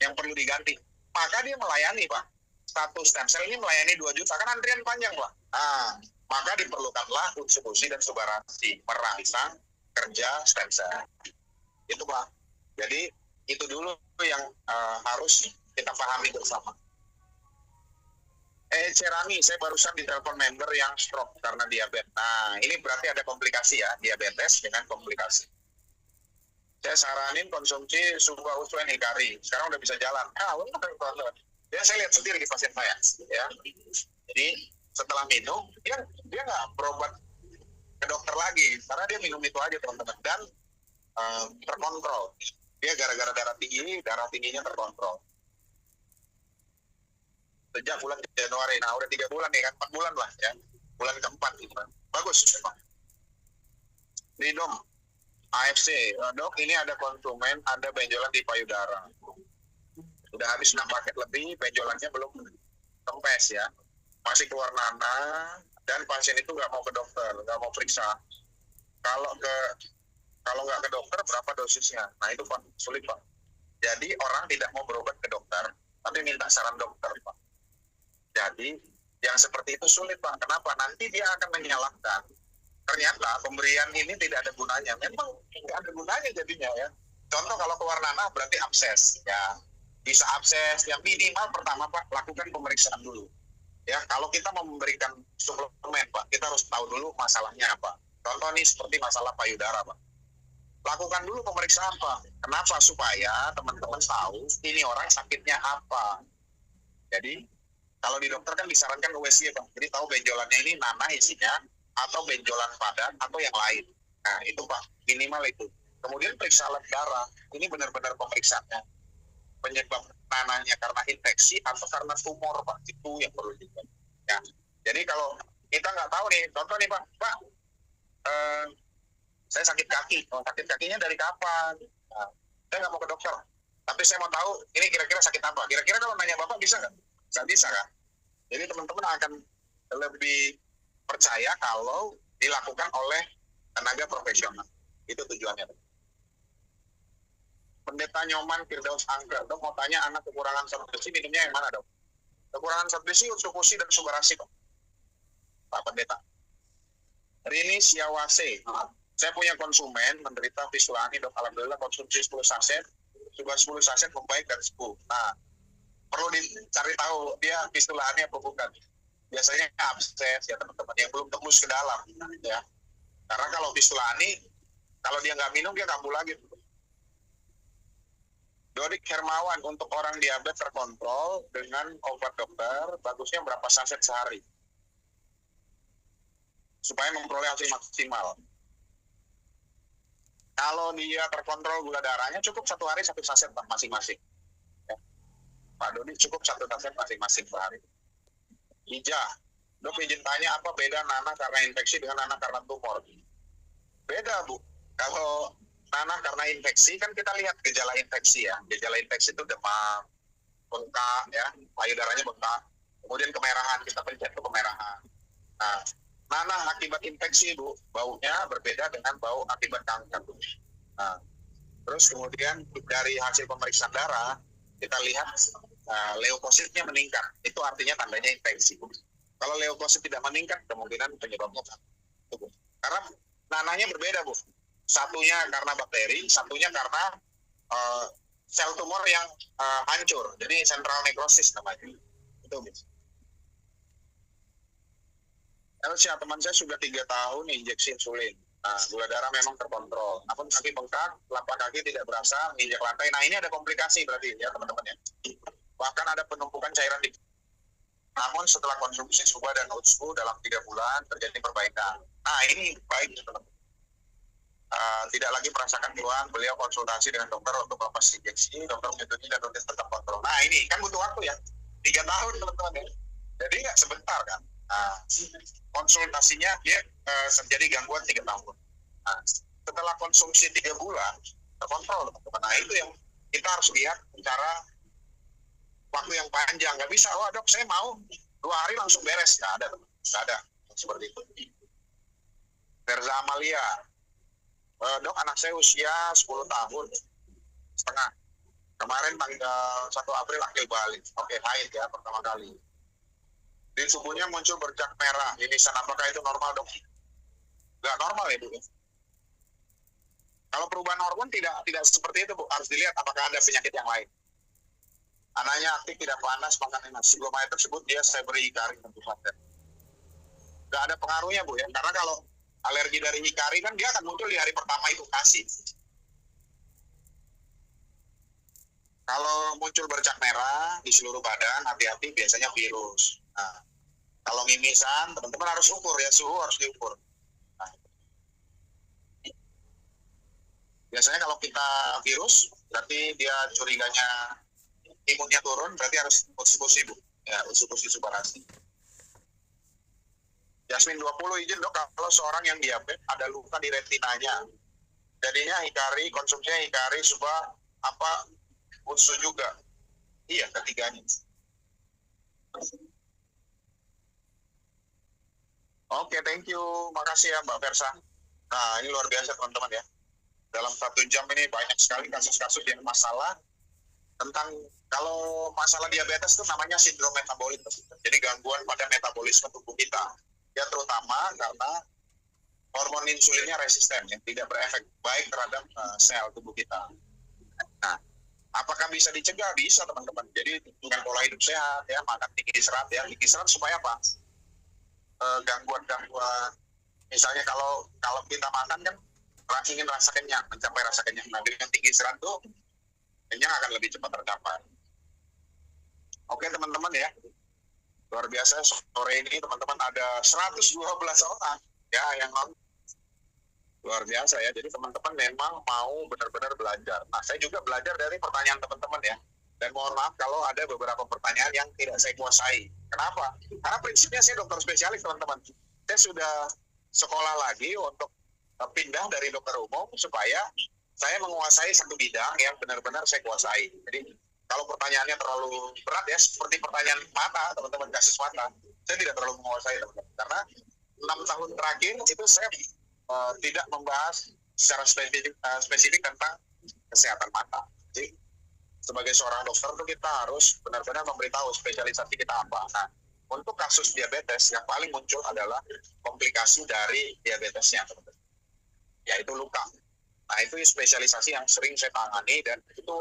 yang perlu diganti. Maka dia melayani, Pak. Satu stem cell ini melayani 2 juta, kan antrian panjang, Pak. Nah, maka diperlukanlah Utsubushi dan Subarashi merangsang kerja stem cell. Itu, Pak. Jadi itu dulu yang harus kita pahami bersama. Cerami, saya barusan ditelepon member yang stroke karena diabetes. Nah, ini berarti ada komplikasi ya, diabetes dengan komplikasi. Saya saranin konsumsi Suba Uswen Hikari. Sekarang udah bisa jalan. Ya, saya lihat sendiri di pasien saya. Ya. Jadi setelah minum, dia nggak berobat ke dokter lagi, karena dia minum itu aja, teman-teman. Dan terkontrol. Dia gara-gara darah tingginya terkontrol. Sejak bulan Januari, nah udah 3 bulan nih kan, 4 bulan lah ya, bulan keempat gitu. Bagus memang. Ridom, AFC, dok ini ada konsumen, ada benjolan di payudara. Udah habis 6 paket lebih, benjolannya belum kempes ya, masih keluar nanah, dan pasien itu nggak mau ke dokter, nggak mau periksa. Kalau nggak ke dokter, berapa dosisnya? Nah itu Pak, sulit Pak. Jadi orang tidak mau berobat ke dokter, tapi minta saran dokter Pak. Jadi yang seperti itu sulit Pak. Kenapa? Nanti dia akan menyalahkan. Ternyata pemberian ini tidak ada gunanya. Memang tidak ada gunanya jadinya ya. Contoh kalau keluar nanah berarti abses ya. Bisa abses. Yang minimal pertama Pak, lakukan pemeriksaan dulu. Ya, kalau kita mau memberikan suplemen Pak, kita harus tahu dulu masalahnya apa. Contoh nih seperti masalah payudara Pak. Lakukan dulu pemeriksaan Pak. Kenapa? Supaya teman-teman tahu ini orang sakitnya apa. Jadi kalau di dokter kan disarankan USG Pak. Jadi tahu benjolannya ini nanah isinya, atau benjolan padat, atau yang lain. Nah itu Pak, minimal itu. Kemudian periksa lab darah. Ini benar-benar pemeriksaannya. Penyebab nanahnya karena infeksi atau karena tumor Pak. Itu yang perlu dilihat. Ya. Jadi kalau kita nggak tahu nih, contoh nih Pak, saya sakit kaki. Sakit kakinya dari kapan? Nah, saya nggak mau ke dokter. Tapi saya mau tahu ini kira-kira sakit apa. Kira-kira kalau nanya Bapak bisa nggak? Nggak bisa kan? Jadi teman-teman akan lebih percaya kalau dilakukan oleh tenaga profesional. Itu tujuannya. Pendeta Nyoman Firdaus Angga, dok mau tanya anak kekurangan zat besi minumnya yang mana dok? Kekurangan zat besi, Utsubushi dan Subarashi dok. Pak Pendeta. Rini Siawase, saya punya konsumen menderita Visulani dok. Alhamdulillah konsumsi 10 saset, coba 10 saset membaik dan sembuh. Nah, perlu dicari tahu dia Visulani apa bukan. Biasanya abses ya teman-teman yang belum tembus ke dalam ya. Karena kalau Visulani, kalau dia nggak minum dia kambuh lagi. Dodik Hermawan, untuk orang diabetes terkontrol dengan obat dokter, bagusnya berapa saset sehari? Supaya memperoleh hasil maksimal. Kalau dia terkontrol gula darahnya, cukup 1 hari 1 saset masing-masing. Ya. Pak Dodi cukup 1 saset masing-masing per hari. Ija, dok izin tanya apa beda nanah karena infeksi dengan nanah karena tumor? Beda Bu. Kalau nanah karena infeksi kan kita lihat gejala infeksi ya. Gejala infeksi itu demam, bengkak ya, payudaranya bengkak. Kemudian kemerahan, kita pencet itu kemerahan. Nah, nanah akibat infeksi Bu, baunya berbeda dengan bau akibat kanker. Nah, terus kemudian dari hasil pemeriksaan darah kita lihat leukositnya meningkat. Itu artinya tandanya infeksi. Kalau leukosit tidak meningkat, kemungkinan penyebabnya itu. Karena nanahnya berbeda Bu. Satunya karena bakteri, satunya karena sel tumor yang hancur. Jadi central necrosis namanya. Itu Bu. Elsia, teman saya sudah 3 tahun injeksi insulin. Nah, gula darah memang terkontrol. Namun kaki bengkak, telapak kaki tidak berasa, menginjak lantai. Nah, ini ada komplikasi berarti ya teman-teman ya. Bahkan ada penumpukan cairan di. Namun setelah konsumsi Suba dan Utsu dalam 3 bulan terjadi perbaikan. Nah, ini baik teman-teman. Tidak lagi merasakan keluhan, beliau konsultasi dengan dokter untuk melepas injeksi, dokter menyetujui dan rutin tetap kontrol. Nah, ini kan butuh waktu ya. 3 tahun teman-teman ya. Jadi nggak sebentar kan. Konsultasinya dia terjadi gangguan 3 tahun. Nah, setelah konsumsi 3 bulan terkontrol teman-teman. Nah itu yang kita harus lihat secara waktu yang panjang. Nggak bisa, wah dok saya mau 2 hari langsung beres. Nggak ada, nggak ada seperti itu. Verza Amalia, dok anak saya usia 10 tahun setengah. Kemarin tanggal 1 April akil balik. Oke, haid ya pertama kali. Di tubuhnya muncul bercak merah. Irisan, apakah itu normal, Dok? Nggak normal ya, Bu. Kalau perubahan hormon tidak seperti itu, Bu. Harus dilihat apakah ada penyakit yang lain. Anaknya aktif, tidak panas, makan enak. Sebelum air tersebut, saya beri hikari tentu saja. Nggak ada pengaruhnya, Bu, ya. Karena kalau alergi dari hikari kan dia akan muncul di hari pertama itu kasih. Kalau muncul bercak merah di seluruh badan, hati-hati, biasanya virus. Nah, kalau mimisan, teman-teman harus ukur ya, suhu harus diukur. Nah, biasanya kalau kita virus, berarti dia curiganya imunnya turun, berarti harus uji Bu. Ya, uji subarasi. Yasmin 20, izin, Dok, kalau seorang yang diabetes ada luka di retinanya, jadinya hikari, konsumsinya hikari, supaya apa, usus juga. Iya, ketiganya. Oke, thank you. Makasih ya, Mbak Versa. Nah, ini luar biasa, teman-teman ya. Dalam 1 jam ini banyak sekali kasus-kasus yang masalah tentang, kalau masalah diabetes itu namanya sindrom metabolik. Jadi gangguan pada metabolisme tubuh kita. Ya, terutama karena hormon insulinnya resisten, yang tidak berefek baik terhadap sel tubuh kita. Nah, apakah bisa dicegah? Bisa, teman-teman. Jadi dengan pola hidup sehat, ya, makan tinggi serat, ya. Tinggi serat supaya apa? Gangguan-gangguan. Misalnya kalau kita makan kan ingin rasa kenyang, mencapai rasa kenyang. Nah, dengan tinggi serat tuh kenyang akan lebih cepat tercapai. Oke, teman-teman ya. Luar biasa, sore ini teman-teman ada 112 orang ya yang luar biasa ya. Jadi teman-teman memang mau benar-benar belajar. Nah, saya juga belajar dari pertanyaan teman-teman ya. Dan mohon maaf kalau ada beberapa pertanyaan yang tidak saya kuasai. Kenapa? Karena prinsipnya saya dokter spesialis, teman-teman. Saya sudah sekolah lagi untuk pindah dari dokter umum supaya saya menguasai satu bidang yang benar-benar saya kuasai. Jadi kalau pertanyaannya terlalu berat ya, seperti pertanyaan mata, teman-teman, kasus mata, saya tidak terlalu menguasai, teman-teman. Karena 6 tahun terakhir itu saya tidak membahas secara spesifik tentang kesehatan mata. Jadi sebagai seorang dokter itu kita harus benar-benar memberitahu spesialisasi kita apa. Nah, untuk kasus diabetes yang paling muncul adalah komplikasi dari diabetesnya, teman-teman, yaitu luka. Nah, itu spesialisasi yang sering saya tangani dan itu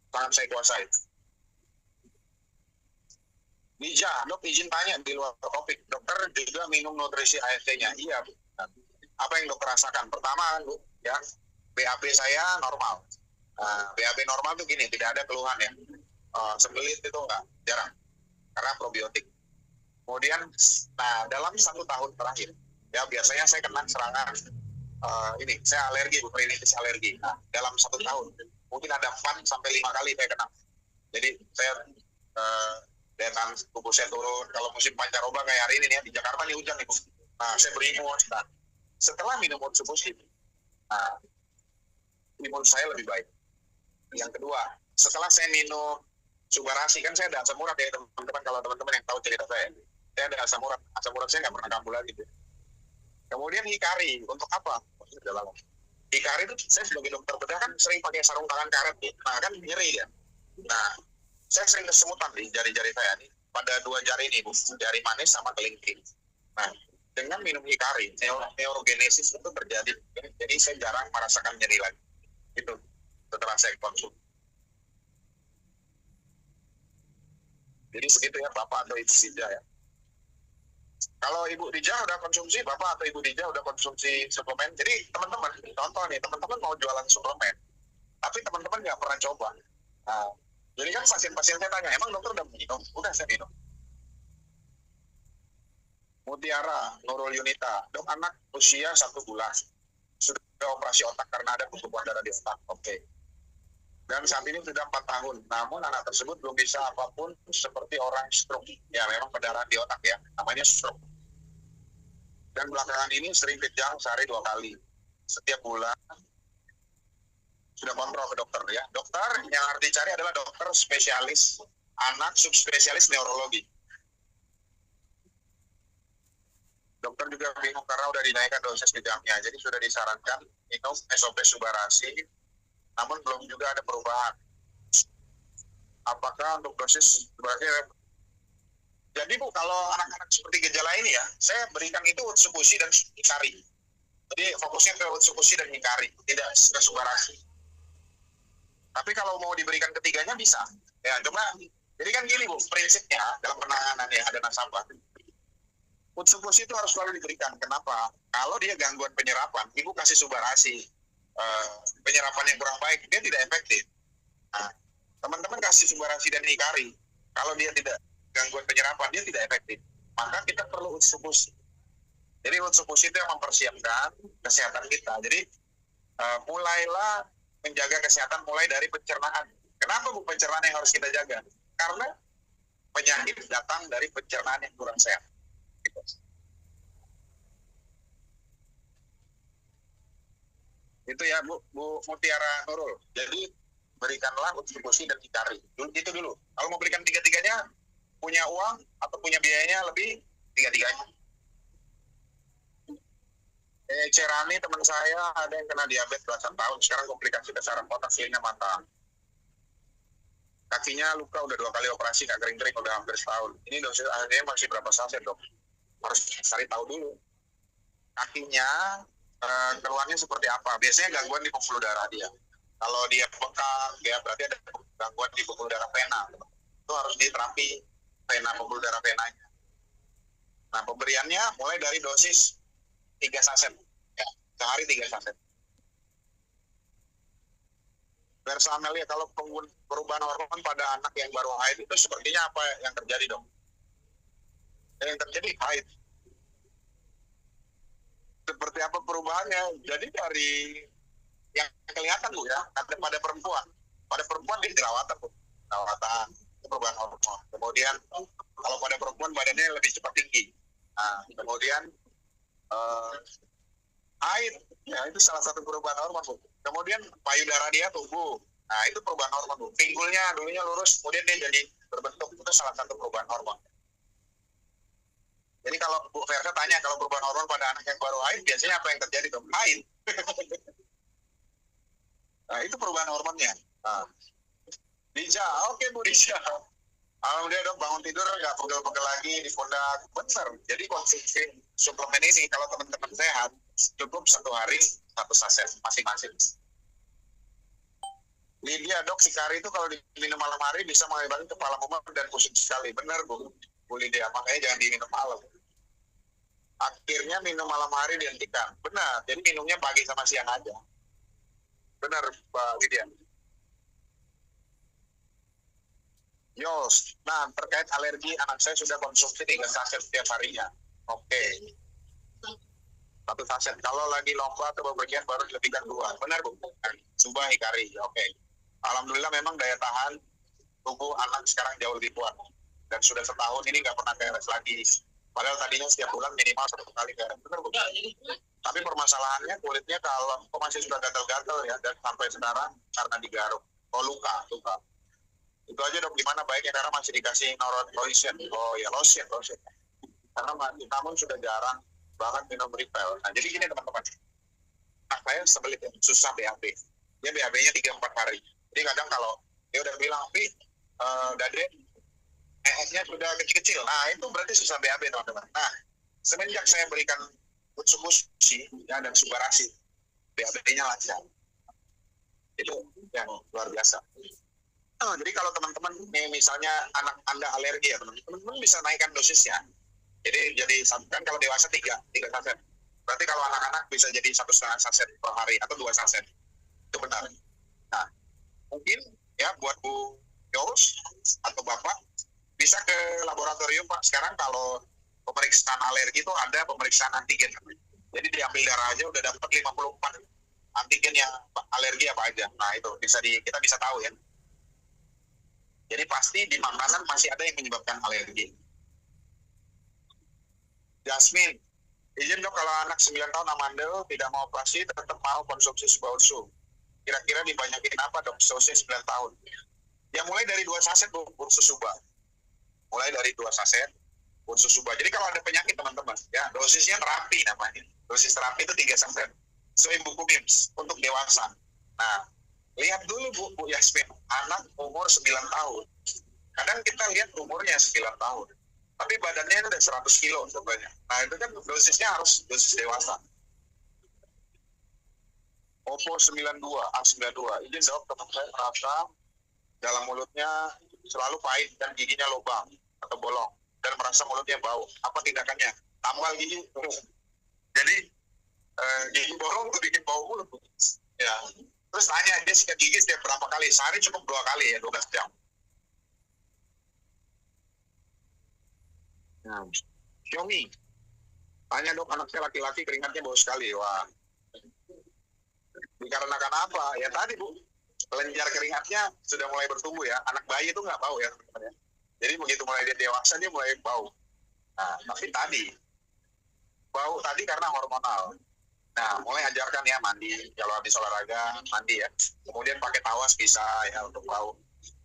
sangat saya kuasai. Bija, Dok, izin tanya di luar topik. Dokter juga minum nutrisi AST-nya. Iya, Bu. Apa yang dokter rasakan? Pertama, Bu, ya, BAB saya normal. BAB normal tuh gini, tidak ada keluhan ya. Sembelit itu enggak, jarang. Karena probiotik. Kemudian, nah, dalam 1 tahun terakhir, ya biasanya saya kena serangan saya alergi, Bu, rinitis alergi. Nah, dalam 1 tahun, mungkin ada 4 sampai 5 kali saya kena. Jadi saya daya tahan tubuh saya turun. Kalau musim pancaroba kayak hari ini nih ya, di Jakarta nih hujan nih, Bu. Nah, saya berimun. Nah, setelah minum Otsubushi, imun saya lebih baik. Yang kedua, setelah saya minum Subarasi, kan saya ada asam urat ya, teman-teman. Kalau teman-teman yang tahu cerita saya ada asam urat. Asam urat saya nggak pernah kambuh lagi. Kemudian hikari, untuk apa? Hikari itu saya sebagai dokter bedah kan sering pakai sarung tangan karet, nah kan nyeri ya. Nah, saya sering kesemutan di jari-jari saya nih, pada 2 jari ini, Bu, jari manis sama kelingking. Nah, dengan minum hikari, neurogenesis itu terjadi. Jadi saya jarang merasakan nyeri lagi. Itu setelah saya konsumsi. Jadi segitu ya, Bapak atau Ibu Dija ya. Kalau Ibu Dija udah konsumsi, Bapak atau Ibu Dija udah konsumsi suplemen. Jadi teman-teman, contoh nih, teman-teman mau jualan suplemen, tapi teman-teman nggak pernah coba. Nah, jadi kan pasien-pasien saya tanya, emang dokter udah minum? Udah, saya minum. Mutiara, Nurul Yunita, Dok, anak usia 1 bulan, sudah operasi otak karena ada pertumbuhan darah di otak. Oke. Dan saat ini sudah 4 tahun, namun anak tersebut belum bisa apapun seperti orang stroke. Ya, memang pendarahan di otak ya, namanya stroke. Dan belakangan ini sering kejang sehari 2 kali. Setiap bulan sudah kontrol ke dokter ya. Dokter yang harus dicari adalah dokter spesialis anak, subspesialis neurologi. Dokter juga bingung karena udah dinaikkan dosis kejamnya, jadi sudah disarankan minum SOP Subarasi namun belum juga ada perubahan. Apakah untuk dosis sebagai jadi Bu, kalau anak-anak seperti gejala ini ya, saya berikan itu utsukushi dan hikari. Jadi fokusnya ke utsukushi dan hikari, tidak ke subarasi. Tapi kalau mau diberikan ketiganya bisa. Ya, cuma jadi kan gini Bu, prinsipnya dalam penanganan yang ada nasabah. Utsukushi itu harus selalu diberikan. Kenapa? Kalau dia gangguan penyerapan, ibu kasih subarasi, penyerapan yang kurang baik, dia tidak efektif. Nah, teman-teman kasih subarasi dan hikari, kalau dia tidak gangguan penyerapan, dia tidak efektif. Maka kita perlu utsukushi. Jadi utsukushi itu yang mempersiapkan kesehatan kita. Jadi mulailah menjaga kesehatan mulai dari pencernaan. Kenapa Bu pencernaan yang harus kita jaga? Karena penyakit datang dari pencernaan yang kurang sehat. Gitu. Itu ya Bu Mutiara Nurul. Jadi berikanlah utsukushi dan hikari. Itu dulu. Kalau mau berikan tiga-tiganya, punya uang atau punya biayanya lebih, tiga-tiganya. Cerani teman saya ada yang kena diabetes belasan tahun, sekarang komplikasi besar otak silinya mata. Kakinya luka udah 2 kali operasi, nggak kering-kering udah hampir setahun. Ini dosis akhirnya masih berapa saset Dok? Harus cari tahu dulu. Kakinya keluarnya seperti apa? Biasanya gangguan di pembuluh darah dia. Kalau dia bengkak, ya berarti ada gangguan di pembuluh darah vena. Itu harus diterapi vena, pembuluh darah venanya. Nah, pemberiannya mulai dari dosis 3 saset. Ya, sehari 3 saset. Versa Amelia, kalau perubahan hormon pada anak yang baru haid itu sepertinya apa yang terjadi Dok? Yang terjadi haid. Seperti apa perubahannya? Jadi dari yang kelihatan Bu ya, ada pada perempuan. Pada perempuan dia jerawatan Bu. Jerawatan, perubahan hormon. Kemudian kalau pada perempuan badannya lebih cepat tinggi. Nah, kemudian haid, ya itu salah satu perubahan hormon Bu. Kemudian payudara dia tumbuh. Nah, itu perubahan hormon Bu. Pinggulnya dulunya lurus, kemudian dia jadi berbentuk. Itu salah satu perubahan hormon. Jadi kalau Bu Versa tanya, kalau perubahan hormon pada anak yang baru haid, biasanya apa yang terjadi Dok? Haid. Nah, itu perubahan hormonnya. Nah. Dija, oke Bu Dija. Alhamdulillah Dok, bangun tidur nggak pegel-pegel lagi di pundak. Bener. Jadi konsumsi suplemen ini kalau teman-teman sehat, cukup 1 hari 1 saset masing-masing. Lydia, Dok, hikari itu kalau diminum malam hari bisa mengakibatkan kepala mumet dan pusing sekali. Benar Bu Lydia, makanya jangan diminum malam. Akhirnya minum malam hari dihentikan. Benar, jadi minumnya pagi sama siang aja. Benar Mbak Lydia. Yos, nah terkait alergi, anak saya sudah konsumsi 3 saset setiap harinya. Oke. 1 saset. Kalau lagi lomba atau bepergian baru dilebihkan 2. Benar Bu? Subah hikari. Oke. Alhamdulillah memang daya tahan tubuh anak sekarang jauh lebih kuat. Dan sudah setahun ini nggak pernah keres lagi. Padahal tadinya setiap bulan minimal 1 kali keres. Benar Bu? Tapi permasalahannya kulitnya kalau masih sudah gatal-gatal ya, dan sampai sekarang karena digaruk. Oh luka. Itu aja Dok, gimana baiknya karena masih dikasih lotion. Oh ya lotion. Karena namun sudah jarang banget minum refill. Nah jadi gini teman-teman. Nah saya sebelit ya, susah BAB. Dia BAB-nya 3-4 hari. Jadi kadang kalau dia udah bilang, Dade, ES-nya sudah kecil-kecil. Nah itu berarti susah BAB teman-teman. Nah semenjak saya berikan utsukushi ya, dan subarasi, BAB-nya lancar. Itu yang luar biasa. Jadi kalau teman-teman misalnya anak Anda alergi ya teman-teman bisa naikkan dosisnya. Jadi kan kalau dewasa 3 saset. Berarti kalau anak-anak bisa jadi 1,5 saset per hari atau 2 saset. Itu benar. Nah, mungkin ya buat Bu Yos atau Bapak bisa ke laboratorium Pak. Sekarang kalau pemeriksaan alergi itu ada pemeriksaan antigen. Jadi diambil darah aja udah dapat 54 antigen yang alergi apa aja. Nah, itu kita bisa tahu ya. Jadi pasti di makanan masih ada yang menyebabkan alergi. Jasmine, izin Dok kalau anak 9 tahun amandel tidak mau operasi tetap mau konsumsi Subaulsu. Kira-kira dibanyakin apa Dok usia 9 tahun? Ya mulai dari 2 saset Ursus Suba. Mulai dari 2 saset Ursus Suba. Jadi kalau ada penyakit teman-teman, ya dosisnya terapi namanya. Dosis terapi itu 3 saset. Sesuai buku MIMS untuk dewasa. Nah, Lihat dulu Bu Yasmin, anak umur 9 tahun. Kadang kita lihat umurnya 9 tahun, tapi badannya udah 100 kilo sebenarnya. Nah itu kan dosisnya harus dosis dewasa. Oppo 92, A92, izin dok, teman saya merasa dalam mulutnya selalu pahit dan giginya lubang atau bolong dan merasa mulutnya bau. Apa tindakannya? Tambal gigi. Jadi gigi bolong tuh bikin bau mulut. Ya. Terus tanya dia sikat gigi setiap berapa kali? Sehari cukup 2 kali ya, 12 jam. Xiaomi. Tanya dok, anak saya laki-laki keringatnya bau sekali. Wah. Dikarenakan apa? Ya tadi Bu, kelenjar keringatnya sudah mulai bertumbuh ya. Anak bayi itu nggak bau ya. Jadi begitu mulai dia dewasa dia mulai bau. Nah, tapi tadi bau tadi karena hormonal. Nah, mulai ajarkan ya mandi. Kalau habis olahraga, mandi ya. Kemudian pakai tawas bisa ya untuk bau.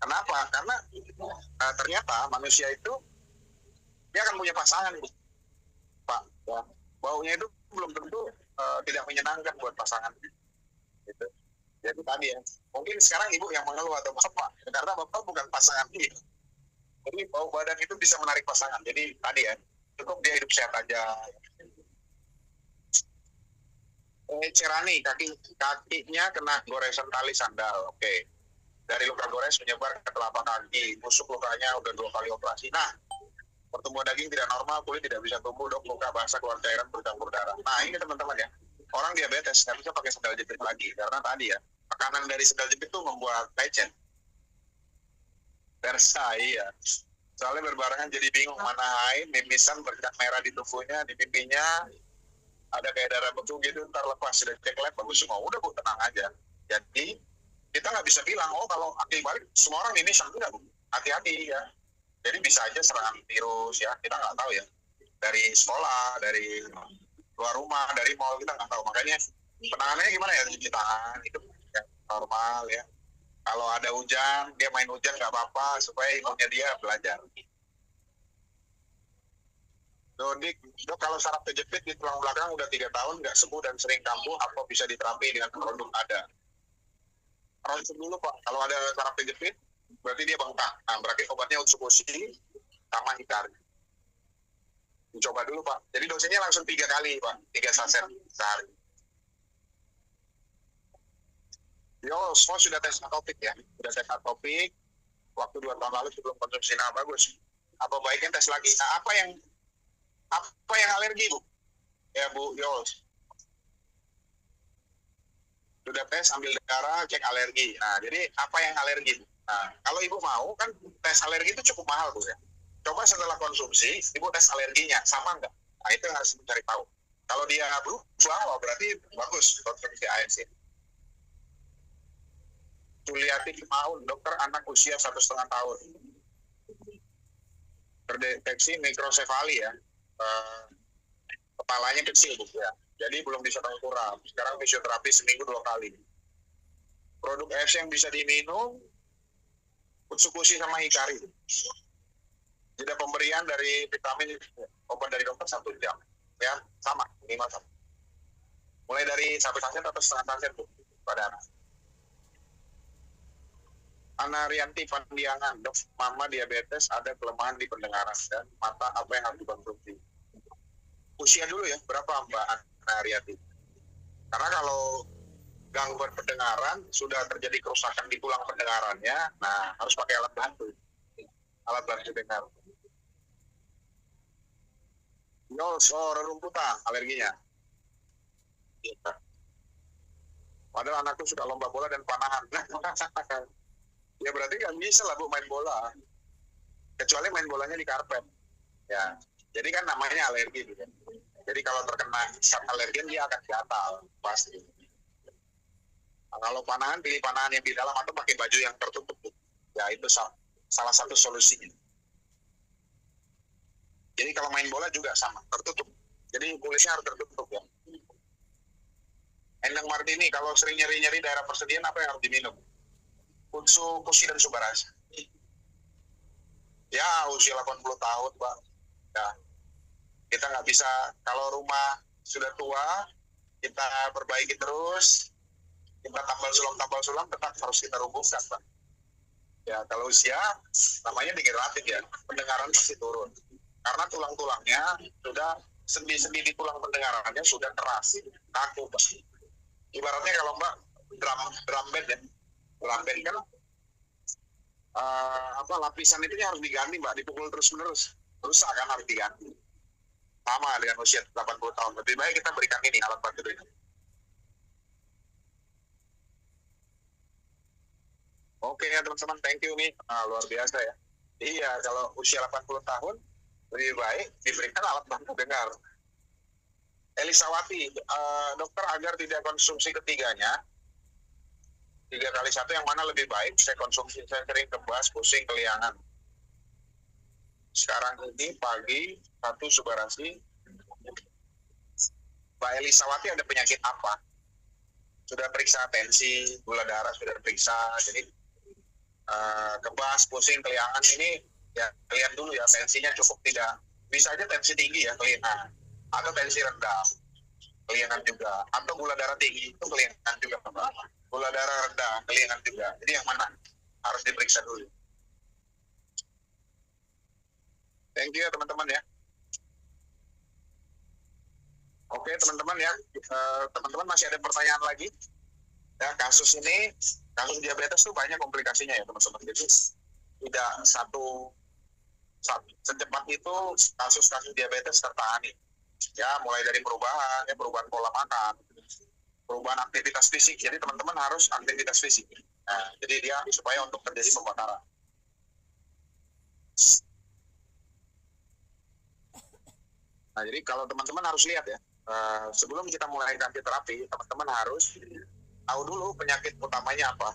Kenapa? Karena ternyata manusia itu dia akan punya pasangan, Pak. Ya. Baunya itu belum tentu tidak menyenangkan buat pasangan. Gitu. Jadi tadi ya, mungkin sekarang ibu yang mengeluh atau bapak, karena bapak bukan pasangan dia. Jadi bau badan itu bisa menarik pasangan. Jadi tadi ya, cukup dia hidup sehat aja. Cerani, kakinya kena goresan tali sandal. Oke. Dari luka gores menyebar ke telapak kaki. Busuk lukanya udah 2 kali operasi. Nah, pertumbuhan daging tidak normal, kulit tidak bisa tumbuh, dok, luka basah, keluar cairan, bercampur darah. Nah, ini teman-teman ya. Orang diabetes nggak bisa pakai sandal jepit lagi. Karena tadi ya, tekanan dari sandal jepit itu membuat lecet. Versa, iya. Soalnya berbarengan jadi bingung mana haid, mimisan, bercak merah di tubuhnya, di pipinya, ada kayak darah beku gitu, ntar lepas sudah cek lab bagus semua, udah Bu tenang aja. Jadi kita nggak bisa bilang oh kalau akil balik semua orang ini enggak Bu, hati-hati ya. Jadi bisa aja serangan virus ya, kita nggak tahu ya, dari sekolah, dari luar rumah, dari mall, kita nggak tahu. Makanya penanganannya gimana ya, cuci tangan itu ya, normal ya. Kalau ada hujan, dia main hujan nggak apa-apa supaya imunnya dia belajar. Dok, kalau saraf kejepit di tulang belakang udah 3 tahun nggak sembuh dan sering kambuh, apa bisa diterapi dengan produk ada? Ronsen dulu Pak, kalau ada saraf kejepit, berarti dia bengkak. Nah, berarti obatnya utsukoshi sama hikari. Dicoba dulu Pak. Jadi dosisnya langsung 3 kali Pak, 3 saset sehari. Semua sudah tes atopik ya, sudah tes atopik. Waktu 2 tahun lalu sebelum konsumsi, nah bagus. Apa baiknya tes lagi? Nah, apa yang alergi Bu? Ya Bu Yos. Sudah tes, ambil darah, cek alergi. Nah, jadi apa yang alergi? Nah, kalau Ibu mau, kan tes alergi itu cukup mahal Bu ya. Coba setelah konsumsi, Ibu tes alerginya, sama nggak? Nah, itu yang harus mencari tahu. Kalau dia berubah, berarti bagus konsumsi ANC. Juliati Maun, dokter anak usia 1,5 tahun. Terdeteksi mikrosefali ya. Kepalanya kecil Bu ya. Jadi belum bisa tengkurap. Sekarang fisioterapi seminggu 2 kali. Produk AFC yang bisa diminum, utsukoshi sama hikari. Jeda pemberian dari vitamin obat dari dokter 1 jam. Ya, sama, minimal sama. Mulai dari 1 saset atau setengah saset Bu, pada anak. Ana Rianti Pandiangan, dok, mama diabetes, ada kelemahan di pendengaran dan mata, apa yang harus dikonsumsi? Usia dulu ya, berapa Mbak Ana Rianti? Karena kalau gangguan pendengaran sudah terjadi kerusakan di tulang pendengarannya, nah harus pakai alat bantu dengar. Rerumputan alerginya. Padahal anakku suka lomba bola dan panahan. Ya berarti nggak bisa lah Bu main bola, kecuali main bolanya di karpet. Ya, jadi kan namanya alergi gitu. Jadi kalau terkena zat alergen dia akan gatal pasti. Nah, kalau panahan, pilih panahan yang di dalam atau pakai baju yang tertutup. Ya itu salah satu solusinya. Jadi kalau main bola juga sama, tertutup. Jadi kulitnya harus tertutup ya. Endang Martini, kalau sering nyeri-nyeri daerah persediaan, apa yang harus diminum? Utsukoshi dan Subarashi. Ya usia 80 tahun Pak. Ya, kita nggak bisa, kalau rumah sudah tua, kita perbaiki terus. kita tambal sulam tetap harus kita rumuskan, Pak. Ya, kalau usia namanya degeneratif ya, pendengaran pasti turun. Karena tulang-tulangnya sudah sendi-sendi di tulang pendengarannya sudah keras, kaku, Pak. Ibaratnya kalau Mbak drum band ya, drum band kan lapisan itu harus diganti, Mbak, dipukul terus-menerus, rusak kan, harus diganti. Sama dengan usia 80 tahun, lebih baik kita berikan ini alat bantu ini. Oke ya teman-teman, thank you nih, luar biasa ya. Iya, kalau usia 80 tahun lebih baik diberikan alat bantu dengar. Elisawati, dokter agar tidak konsumsi ketiganya, 3 kali 1 yang mana lebih baik? Saya konsumsi, saya sering kebas, pusing, keliangan. Sekarang ini pagi 1 subarasi. Mbak Elisawati ada penyakit apa? Sudah periksa tensi, gula darah sudah periksa, jadi kebas, pusing, keliangan ini ya lihat dulu ya tensinya cukup tidak. Bisa aja tensi tinggi ya keliangan, atau tensi rendah keliangan juga, atau gula darah tinggi itu keliangan juga, gula darah rendah keliangan juga. Jadi yang mana harus diperiksa dulu. Thank you ya teman-teman ya. Oke teman-teman ya, teman-teman masih ada pertanyaan lagi? Ya, kasus diabetes tuh banyak komplikasinya ya teman-teman. Jadi tidak secepat itu kasus diabetes tertangani. Ya, mulai dari perubahan pola makan, perubahan aktivitas fisik. Jadi teman-teman harus aktivitas fisik. Nah, jadi dia supaya untuk terjadi pembakaran. Nah, jadi kalau teman-teman harus lihat ya, sebelum kita mulai ganti terapi, teman-teman harus tahu dulu penyakit utamanya apa.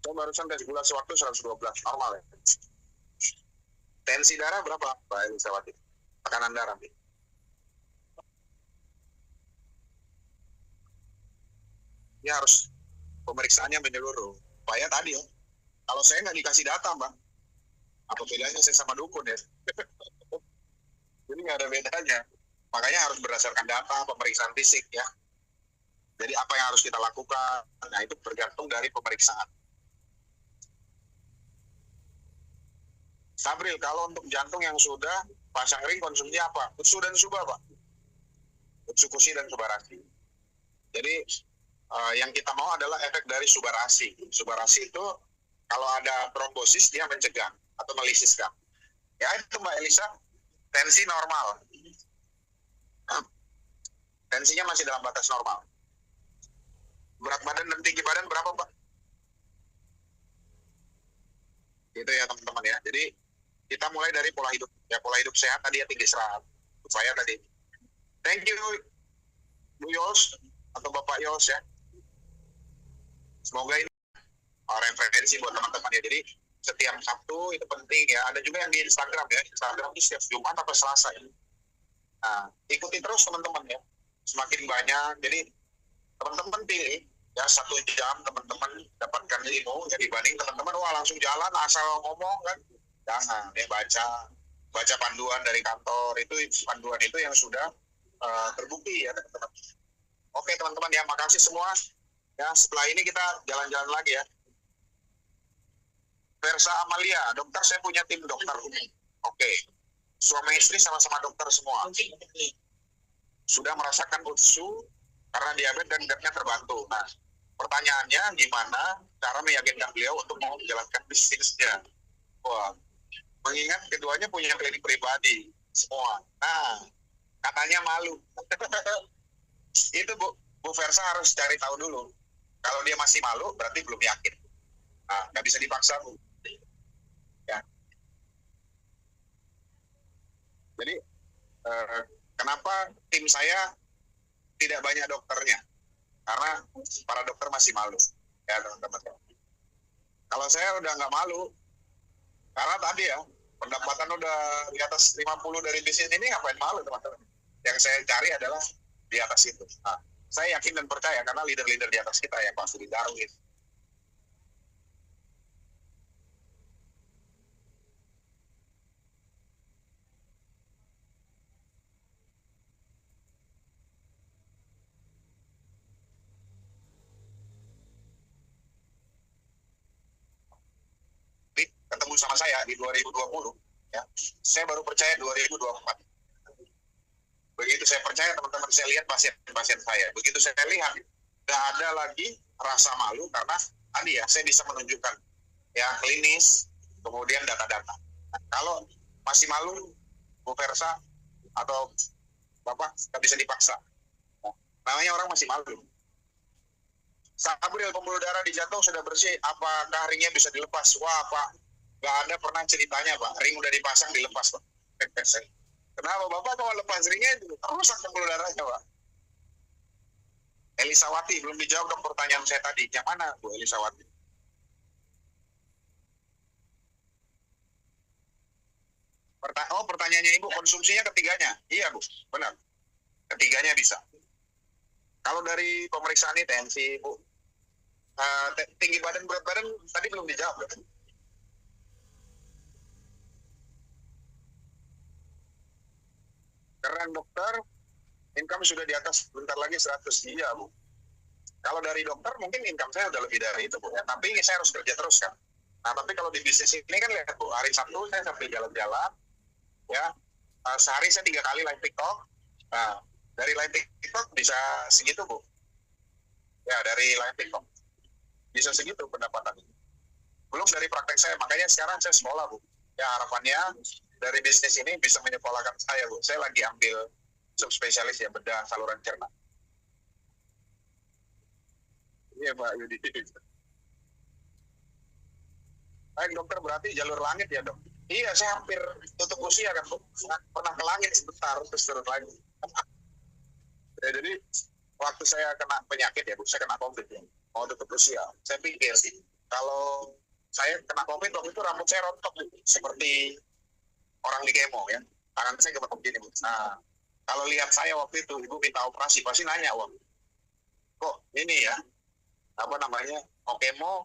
Saya barusan tes gula sewaktu 112, normal ya. Tensi darah berapa, Mbak Elisawati? Tekanan darah. Ini harus pemeriksaannya menyeluruh. Supaya tadi ya, kalau saya nggak dikasih data, Mbak, apa bedanya saya sama dukun ya? Jadi nggak ada bedanya. Makanya harus berdasarkan data, pemeriksaan fisik ya. Jadi apa yang harus kita lakukan? Nah, itu bergantung dari pemeriksaan. Sabril, kalau untuk jantung yang sudah pasang ring konsumsinya apa? Utsu dan Suba, Pak. Utsukusi dan Subarasi. Jadi yang kita mau adalah efek dari Subarasi. Subarasi itu kalau ada trombosis dia mencegah atau melisiskan. Ya itu Mbak Elisa, tensi normal. Tensinya masih dalam batas normal. Berat badan dan tinggi badan berapa, Pak? Gitu ya teman-teman ya. Jadi kita mulai dari pola hidup. Ya pola hidup sehat tadi ya, tinggi serat. Supaya tadi. Thank you Bu Yos atau Bapak Yos ya. Semoga ini referensi buat teman-teman ya. Jadi setiap Sabtu itu penting ya. Ada juga yang di Instagram ya. Instagram itu setiap Jumat atau Selasa ya. Nah, ikuti terus teman-teman ya. Semakin banyak. Jadi teman-teman pilih ya 1 jam teman-teman dapatkan ilmu ya, dibanding teman-teman wah langsung jalan asal ngomong kan. Jangan ya, baca panduan dari kantor, itu panduan itu yang sudah terbukti ya teman-teman. Oke teman-teman ya, makasih semua ya. Setelah ini kita jalan-jalan lagi ya. Versa Amalia, dokter saya punya tim dokter umum. Oke, suami istri sama-sama dokter semua. Sudah merasakan utsu karena diabetes dan gerdnya terbantu. Nah, pertanyaannya gimana cara meyakinkan beliau untuk mau menjalankan bisnisnya? Wah, mengingat keduanya punya klinik pribadi semua. Nah, katanya malu. Itu Bu Versa harus cari tahu dulu. Kalau dia masih malu, berarti belum yakin. Nah, nggak bisa dipaksa, Bu. Ya. Jadi, kenapa tim saya tidak banyak dokternya? Karena para dokter masih malu. Ya, teman-teman. Kalau saya udah nggak malu, karena tadi ya, pendapatan udah di atas 50 dari bisnis ini, ngapain malu, teman-teman? Yang saya cari adalah di atas itu. Nah, saya yakin dan percaya karena leader-leader di atas kita yang pasti di Darwin. sama saya di 2020, ya. Saya baru percaya 2024. Begitu saya percaya, teman-teman, saya lihat pasien-pasien saya. Begitu saya lihat, nggak ada lagi rasa malu karena tadi ya, saya bisa menunjukkan ya klinis, kemudian data-data. Nah, kalau masih malu, Bu Versa atau Bapak, nggak bisa dipaksa. Namanya orang masih malu. Sabril, pembuluh darah di jantung sudah bersih, apakah ringnya bisa dilepas? Wah, Pak, nggak ada pernah ceritanya, Pak. Ring udah dipasang, dilepas, Pak. Kenapa Bapak kalau lepas ringnya rusak pembuluh darahnya, Pak? Elisawati, belum dijawab dong pertanyaan saya tadi. Yang mana, Bu Elisawati? Pertanyaannya Ibu, konsumsinya ketiganya? Iya, Bu, benar. Ketiganya bisa. Kalau dari pemeriksaan ini tensi, Bu, tinggi badan, berat badan tadi belum dijawab. Ya? Keren dokter, income sudah di atas bentar lagi 100. Iya, Bu. Kalau dari dokter mungkin income saya udah lebih dari itu, Bu. Ya, tapi ini saya harus kerja terus kan. Nah, tapi kalau di bisnis ini kan lihat, Bu, hari Sabtu saya sampai jalan-jalan, ya. Sehari saya 3 kali live TikTok. Nah, dari live TikTok bisa segitu, Bu. Ya, dari live TikTok bisa segitu pendapatan. Belum dari praktek saya, makanya sekarang saya sekolah, Bu. Ya, harapannya dari bisnis ini bisa menyekolahkan saya, Bu. Saya lagi ambil subspesialis ya, bedah saluran cerna. Iya, Pak Yudi. Baik, dokter, berarti jalur langit ya, dok? Iya, saya hampir tutup usia kan, Bu. Pernah ke langit sebentar, terus turun lagi. Ya, jadi, waktu saya kena penyakit ya, Bu, saya kena COVID ya, mau tutup usia. Saya pikir, kalau saya kena COVID, waktu itu rambut saya rontok, Bu. Seperti orang di kemo ya, tangan saya gemeter begini, Bu. Nah, kalau lihat saya waktu itu, Ibu minta operasi, pasti nanya, wah, kok ini ya, apa namanya, mau kemo,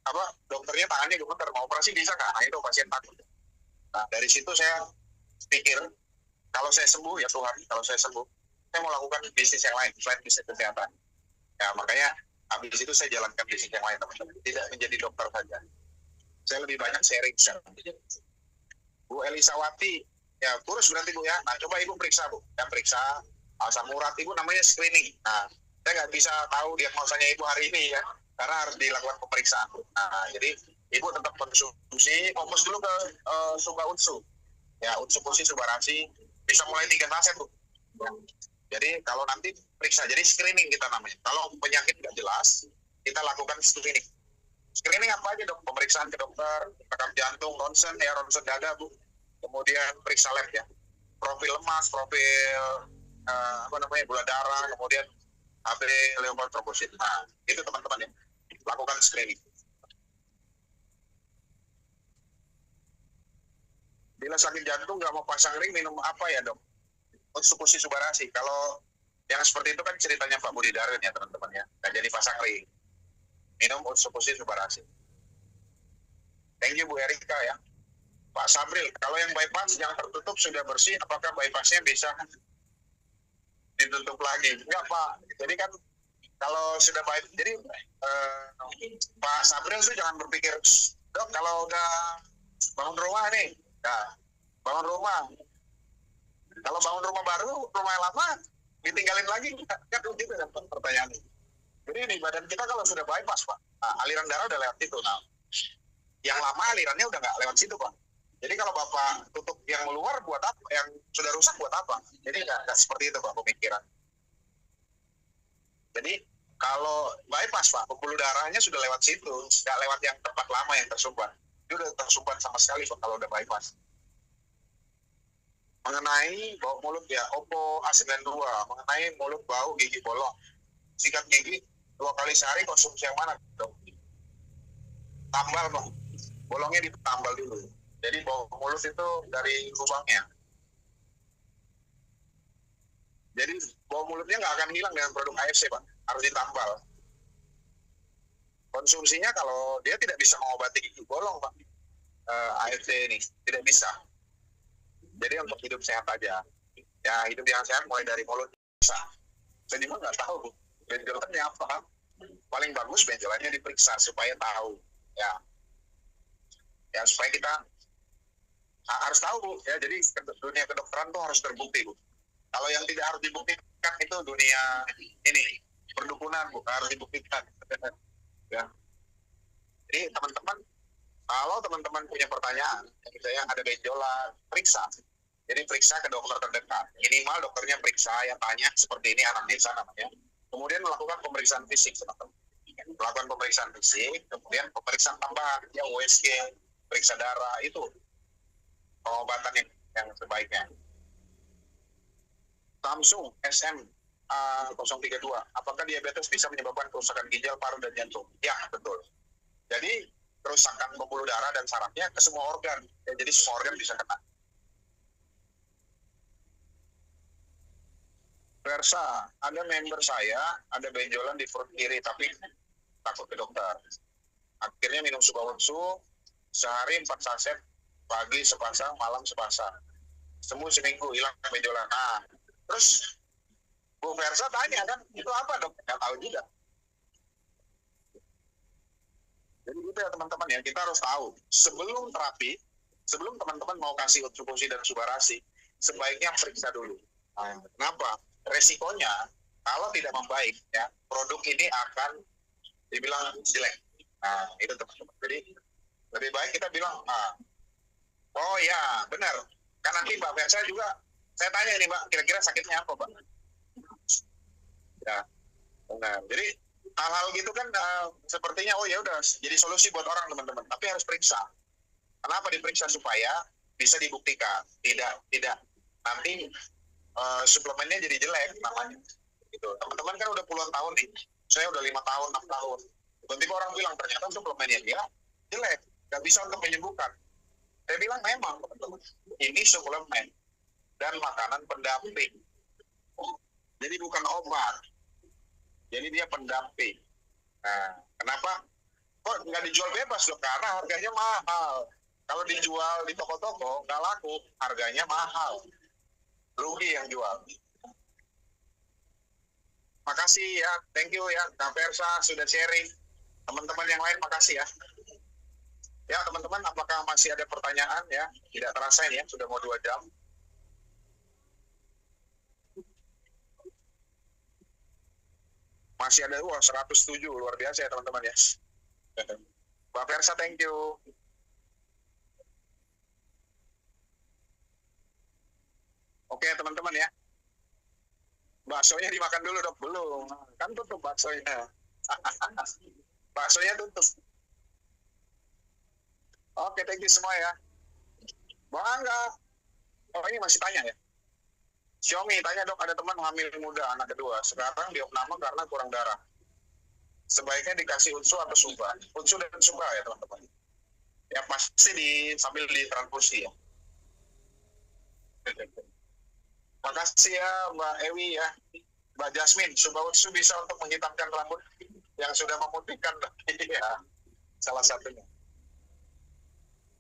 apa dokternya tangannya gemeter, mau operasi bisa nggak? Nah, itu pasien takut. Nah, dari situ saya pikir, kalau saya sembuh, ya Tuhan, kalau saya sembuh, saya mau lakukan bisnis yang lain, selain bisnis kesehatan. Ya, makanya habis itu saya jalankan bisnis yang lain, teman-teman. Tidak menjadi dokter saja. Saya lebih banyak sharing. Bu Elisawati, ya kurus berarti, Bu ya. Nah, coba Ibu periksa, Bu. Ya, periksa asam urat Ibu, namanya screening. Nah, saya nggak bisa tahu diagnosanya Ibu hari ini ya, karena harus dilakukan pemeriksaan. Nah, jadi Ibu tetap konsumsi, fokus dulu ke Suba Utsu. Ya, Utsu Pusi Subarasi, bisa mulai 3 saset, Bu. Ya. Jadi kalau nanti periksa, jadi screening kita namanya. Kalau penyakit nggak jelas, kita lakukan screening. Screening apa aja, dok? Pemeriksaan ke dokter, rekam jantung, ronsen, ya ronsen dada, Bu. Kemudian periksa lab ya, profil lemas, profil gula darah, kemudian AB leukemia trombosit. Nah, itu teman-teman ya, lakukan screening. Bila sakit jantung nggak mau pasang ring, minum apa ya, dok? Utsu Pusi Subarasi. Kalau yang seperti itu kan ceritanya Pak Budi Darwin ya, teman-teman ya, nggak jadi pasang ring. Minum Utsu Pusi Subarasi. Thank you Bu Erika ya. Pak Sabril, kalau yang bypass yang tertutup sudah bersih, apakah bypassnya bisa ditutup lagi? Enggak, Pak. Jadi kan kalau sudah bypass, jadi Pak Sabril itu jangan berpikir, dok kalau udah bangun rumah nih, nah, bangun rumah. Kalau bangun rumah baru, rumah yang lama ditinggalin lagi, kan gitu kan pertanyaannya. Jadi di badan kita kalau sudah bypass, Pak, nah, aliran darah udah lewat situ. Nah, yang lama alirannya udah nggak lewat situ, Pak. Jadi kalau Bapak tutup yang luar buat apa? Yang sudah rusak buat apa? Jadi nggak seperti itu, Pak, pemikiran. Jadi kalau bypass, Pak, pembuluh darahnya sudah lewat situ, nggak lewat yang tempat lama yang tersumbat. Itu udah tersumbat sama sekali, Pak, kalau udah bypass. Mengenai bau mulut ya, Oppo A92, mengenai mulut bau gigi bolong, sikat gigi 2 kali sehari, konsumsi yang mana, dok? Tambal, Pak. Bolongnya ditambal dulu. Jadi bau mulut itu dari lubangnya. Jadi bau mulutnya nggak akan hilang dengan produk AFC, Pak. Harus ditambal. Konsumsinya kalau dia tidak bisa mengobati gigi bolong, Pak, AFC ini tidak bisa. Jadi untuk hidup sehat aja. Ya, hidup yang sehat mulai dari mulut bisa. Saya juga nggak tahu benjolannya apa. Paling bagus benjolannya diperiksa supaya tahu. Ya. Ya supaya kita harus tahu Bu, ya. Jadi dunia kedokteran tuh harus terbukti Bu. Kalau yang tidak harus dibuktikan itu dunia ini perdukunan Bu, harus dibuktikan. Ya. Jadi teman-teman, kalau teman-teman punya pertanyaan, misalnya ada benjolan, periksa. Jadi periksa ke dokter terdekat. Minimal dokternya periksa, yang tanya seperti ini anamnesa namanya. Kemudian melakukan pemeriksaan fisik, teman-teman. Melakukan pemeriksaan fisik, kemudian pemeriksaan tambahan, ya USG, periksa darah, itu pengobatan yang sebaiknya. Samsung SM 032, apakah diabetes bisa menyebabkan kerusakan ginjal, paru, dan jantung? Ya, betul. Jadi kerusakan pembuluh darah dan sarafnya ke semua organ. Ya, jadi semua organ bisa kena. Versa, ada member saya, ada benjolan di perut kiri, tapi takut ke dokter. Akhirnya minum Subawutsu, sehari 4 saset, pagi sepasang, malam sepasang. Sembuh seminggu, hilang benjolan. Nah, terus Bu Versa tanya kan, itu apa dok? Nggak tahu juga. Jadi itu ya teman-teman ya, kita harus tahu. Sebelum terapi, sebelum teman-teman mau kasih utsukusi dan subarasi, sebaiknya periksa dulu. Nah, kenapa? Resikonya, kalau tidak membaik, ya produk ini akan dibilang jelek. Nah, itu teman-teman. Jadi, lebih baik kita bilang, oh ya, benar. Kan nanti Mbak Versa juga, saya tanya nih Mbak, kira-kira sakitnya apa Mbak? Ya, benar. Jadi, hal-hal gitu kan sepertinya, oh ya udah, jadi solusi buat orang teman-teman. Tapi harus periksa. Kenapa diperiksa? Supaya bisa dibuktikan. Tidak. Nanti suplemennya jadi jelek namanya. Gitu. Teman-teman kan udah puluhan tahun nih. Saya udah 5 tahun, 6 tahun. Tiba-tiba orang bilang ternyata suplemennya dia jelek, nggak bisa untuk menyembuhkan. Saya bilang memang teman-teman, ini suplemen dan makanan pendamping. Jadi bukan obat. Jadi dia pendamping. Nah, kenapa? Kok nggak dijual bebas dok? Karena harganya mahal. Kalau dijual di toko-toko nggak laku, harganya mahal. Rugi yang jual. Makasih ya, thank you ya, Kak Versa sudah sharing. Teman-teman yang lain makasih ya. Ya teman-teman, apakah masih ada pertanyaan ya? Tidak terasa ini ya, sudah mau 2 jam. Masih ada 107, luar biasa ya teman-teman ya. Mbak Versa, thank you. Oke teman-teman ya. Baksonya dimakan dulu dok, belum. Kan tutup baksonya. Baksonya tutup. Oke, thank you semua ya. Bangga. Oh ini masih tanya ya. Xiaomi tanya dok, ada teman hamil muda anak kedua. Sekarang diopname karena kurang darah. Sebaiknya dikasih unsu atau suba? Unsu dan suba ya teman-teman. Ya pasti sambil ditransfusi ya. Makasih ya Mbak Ewi ya. Mbak Jasmine, Subawutsu bisa untuk menghitamkan rambut yang sudah memutihkan. Ya, salah satunya.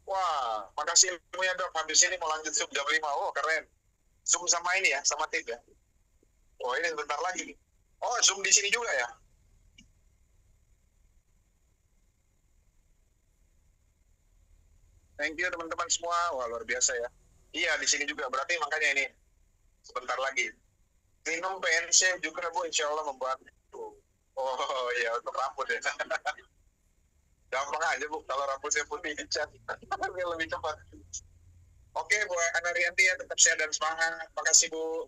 Wah, makasih ilmunya dok. Habis ini mau lanjut sub jam 5. Oh, keren. Zoom sama ini ya, sama tim ya. Oh, ini sebentar lagi. Oh, Zoom di sini juga ya. Thank you teman-teman semua. Wah, luar biasa ya. Iya, di sini juga. Berarti makanya ini sebentar lagi. Minum PNC juga Bu, insya Allah membantu. Oh iya, untuk rambut ya. Gampang aja Bu, kalau rambutnya putih dicat. Lebih cepat. Oke Bu Anarianti ya, tetap sehat dan semangat. Makasih Bu.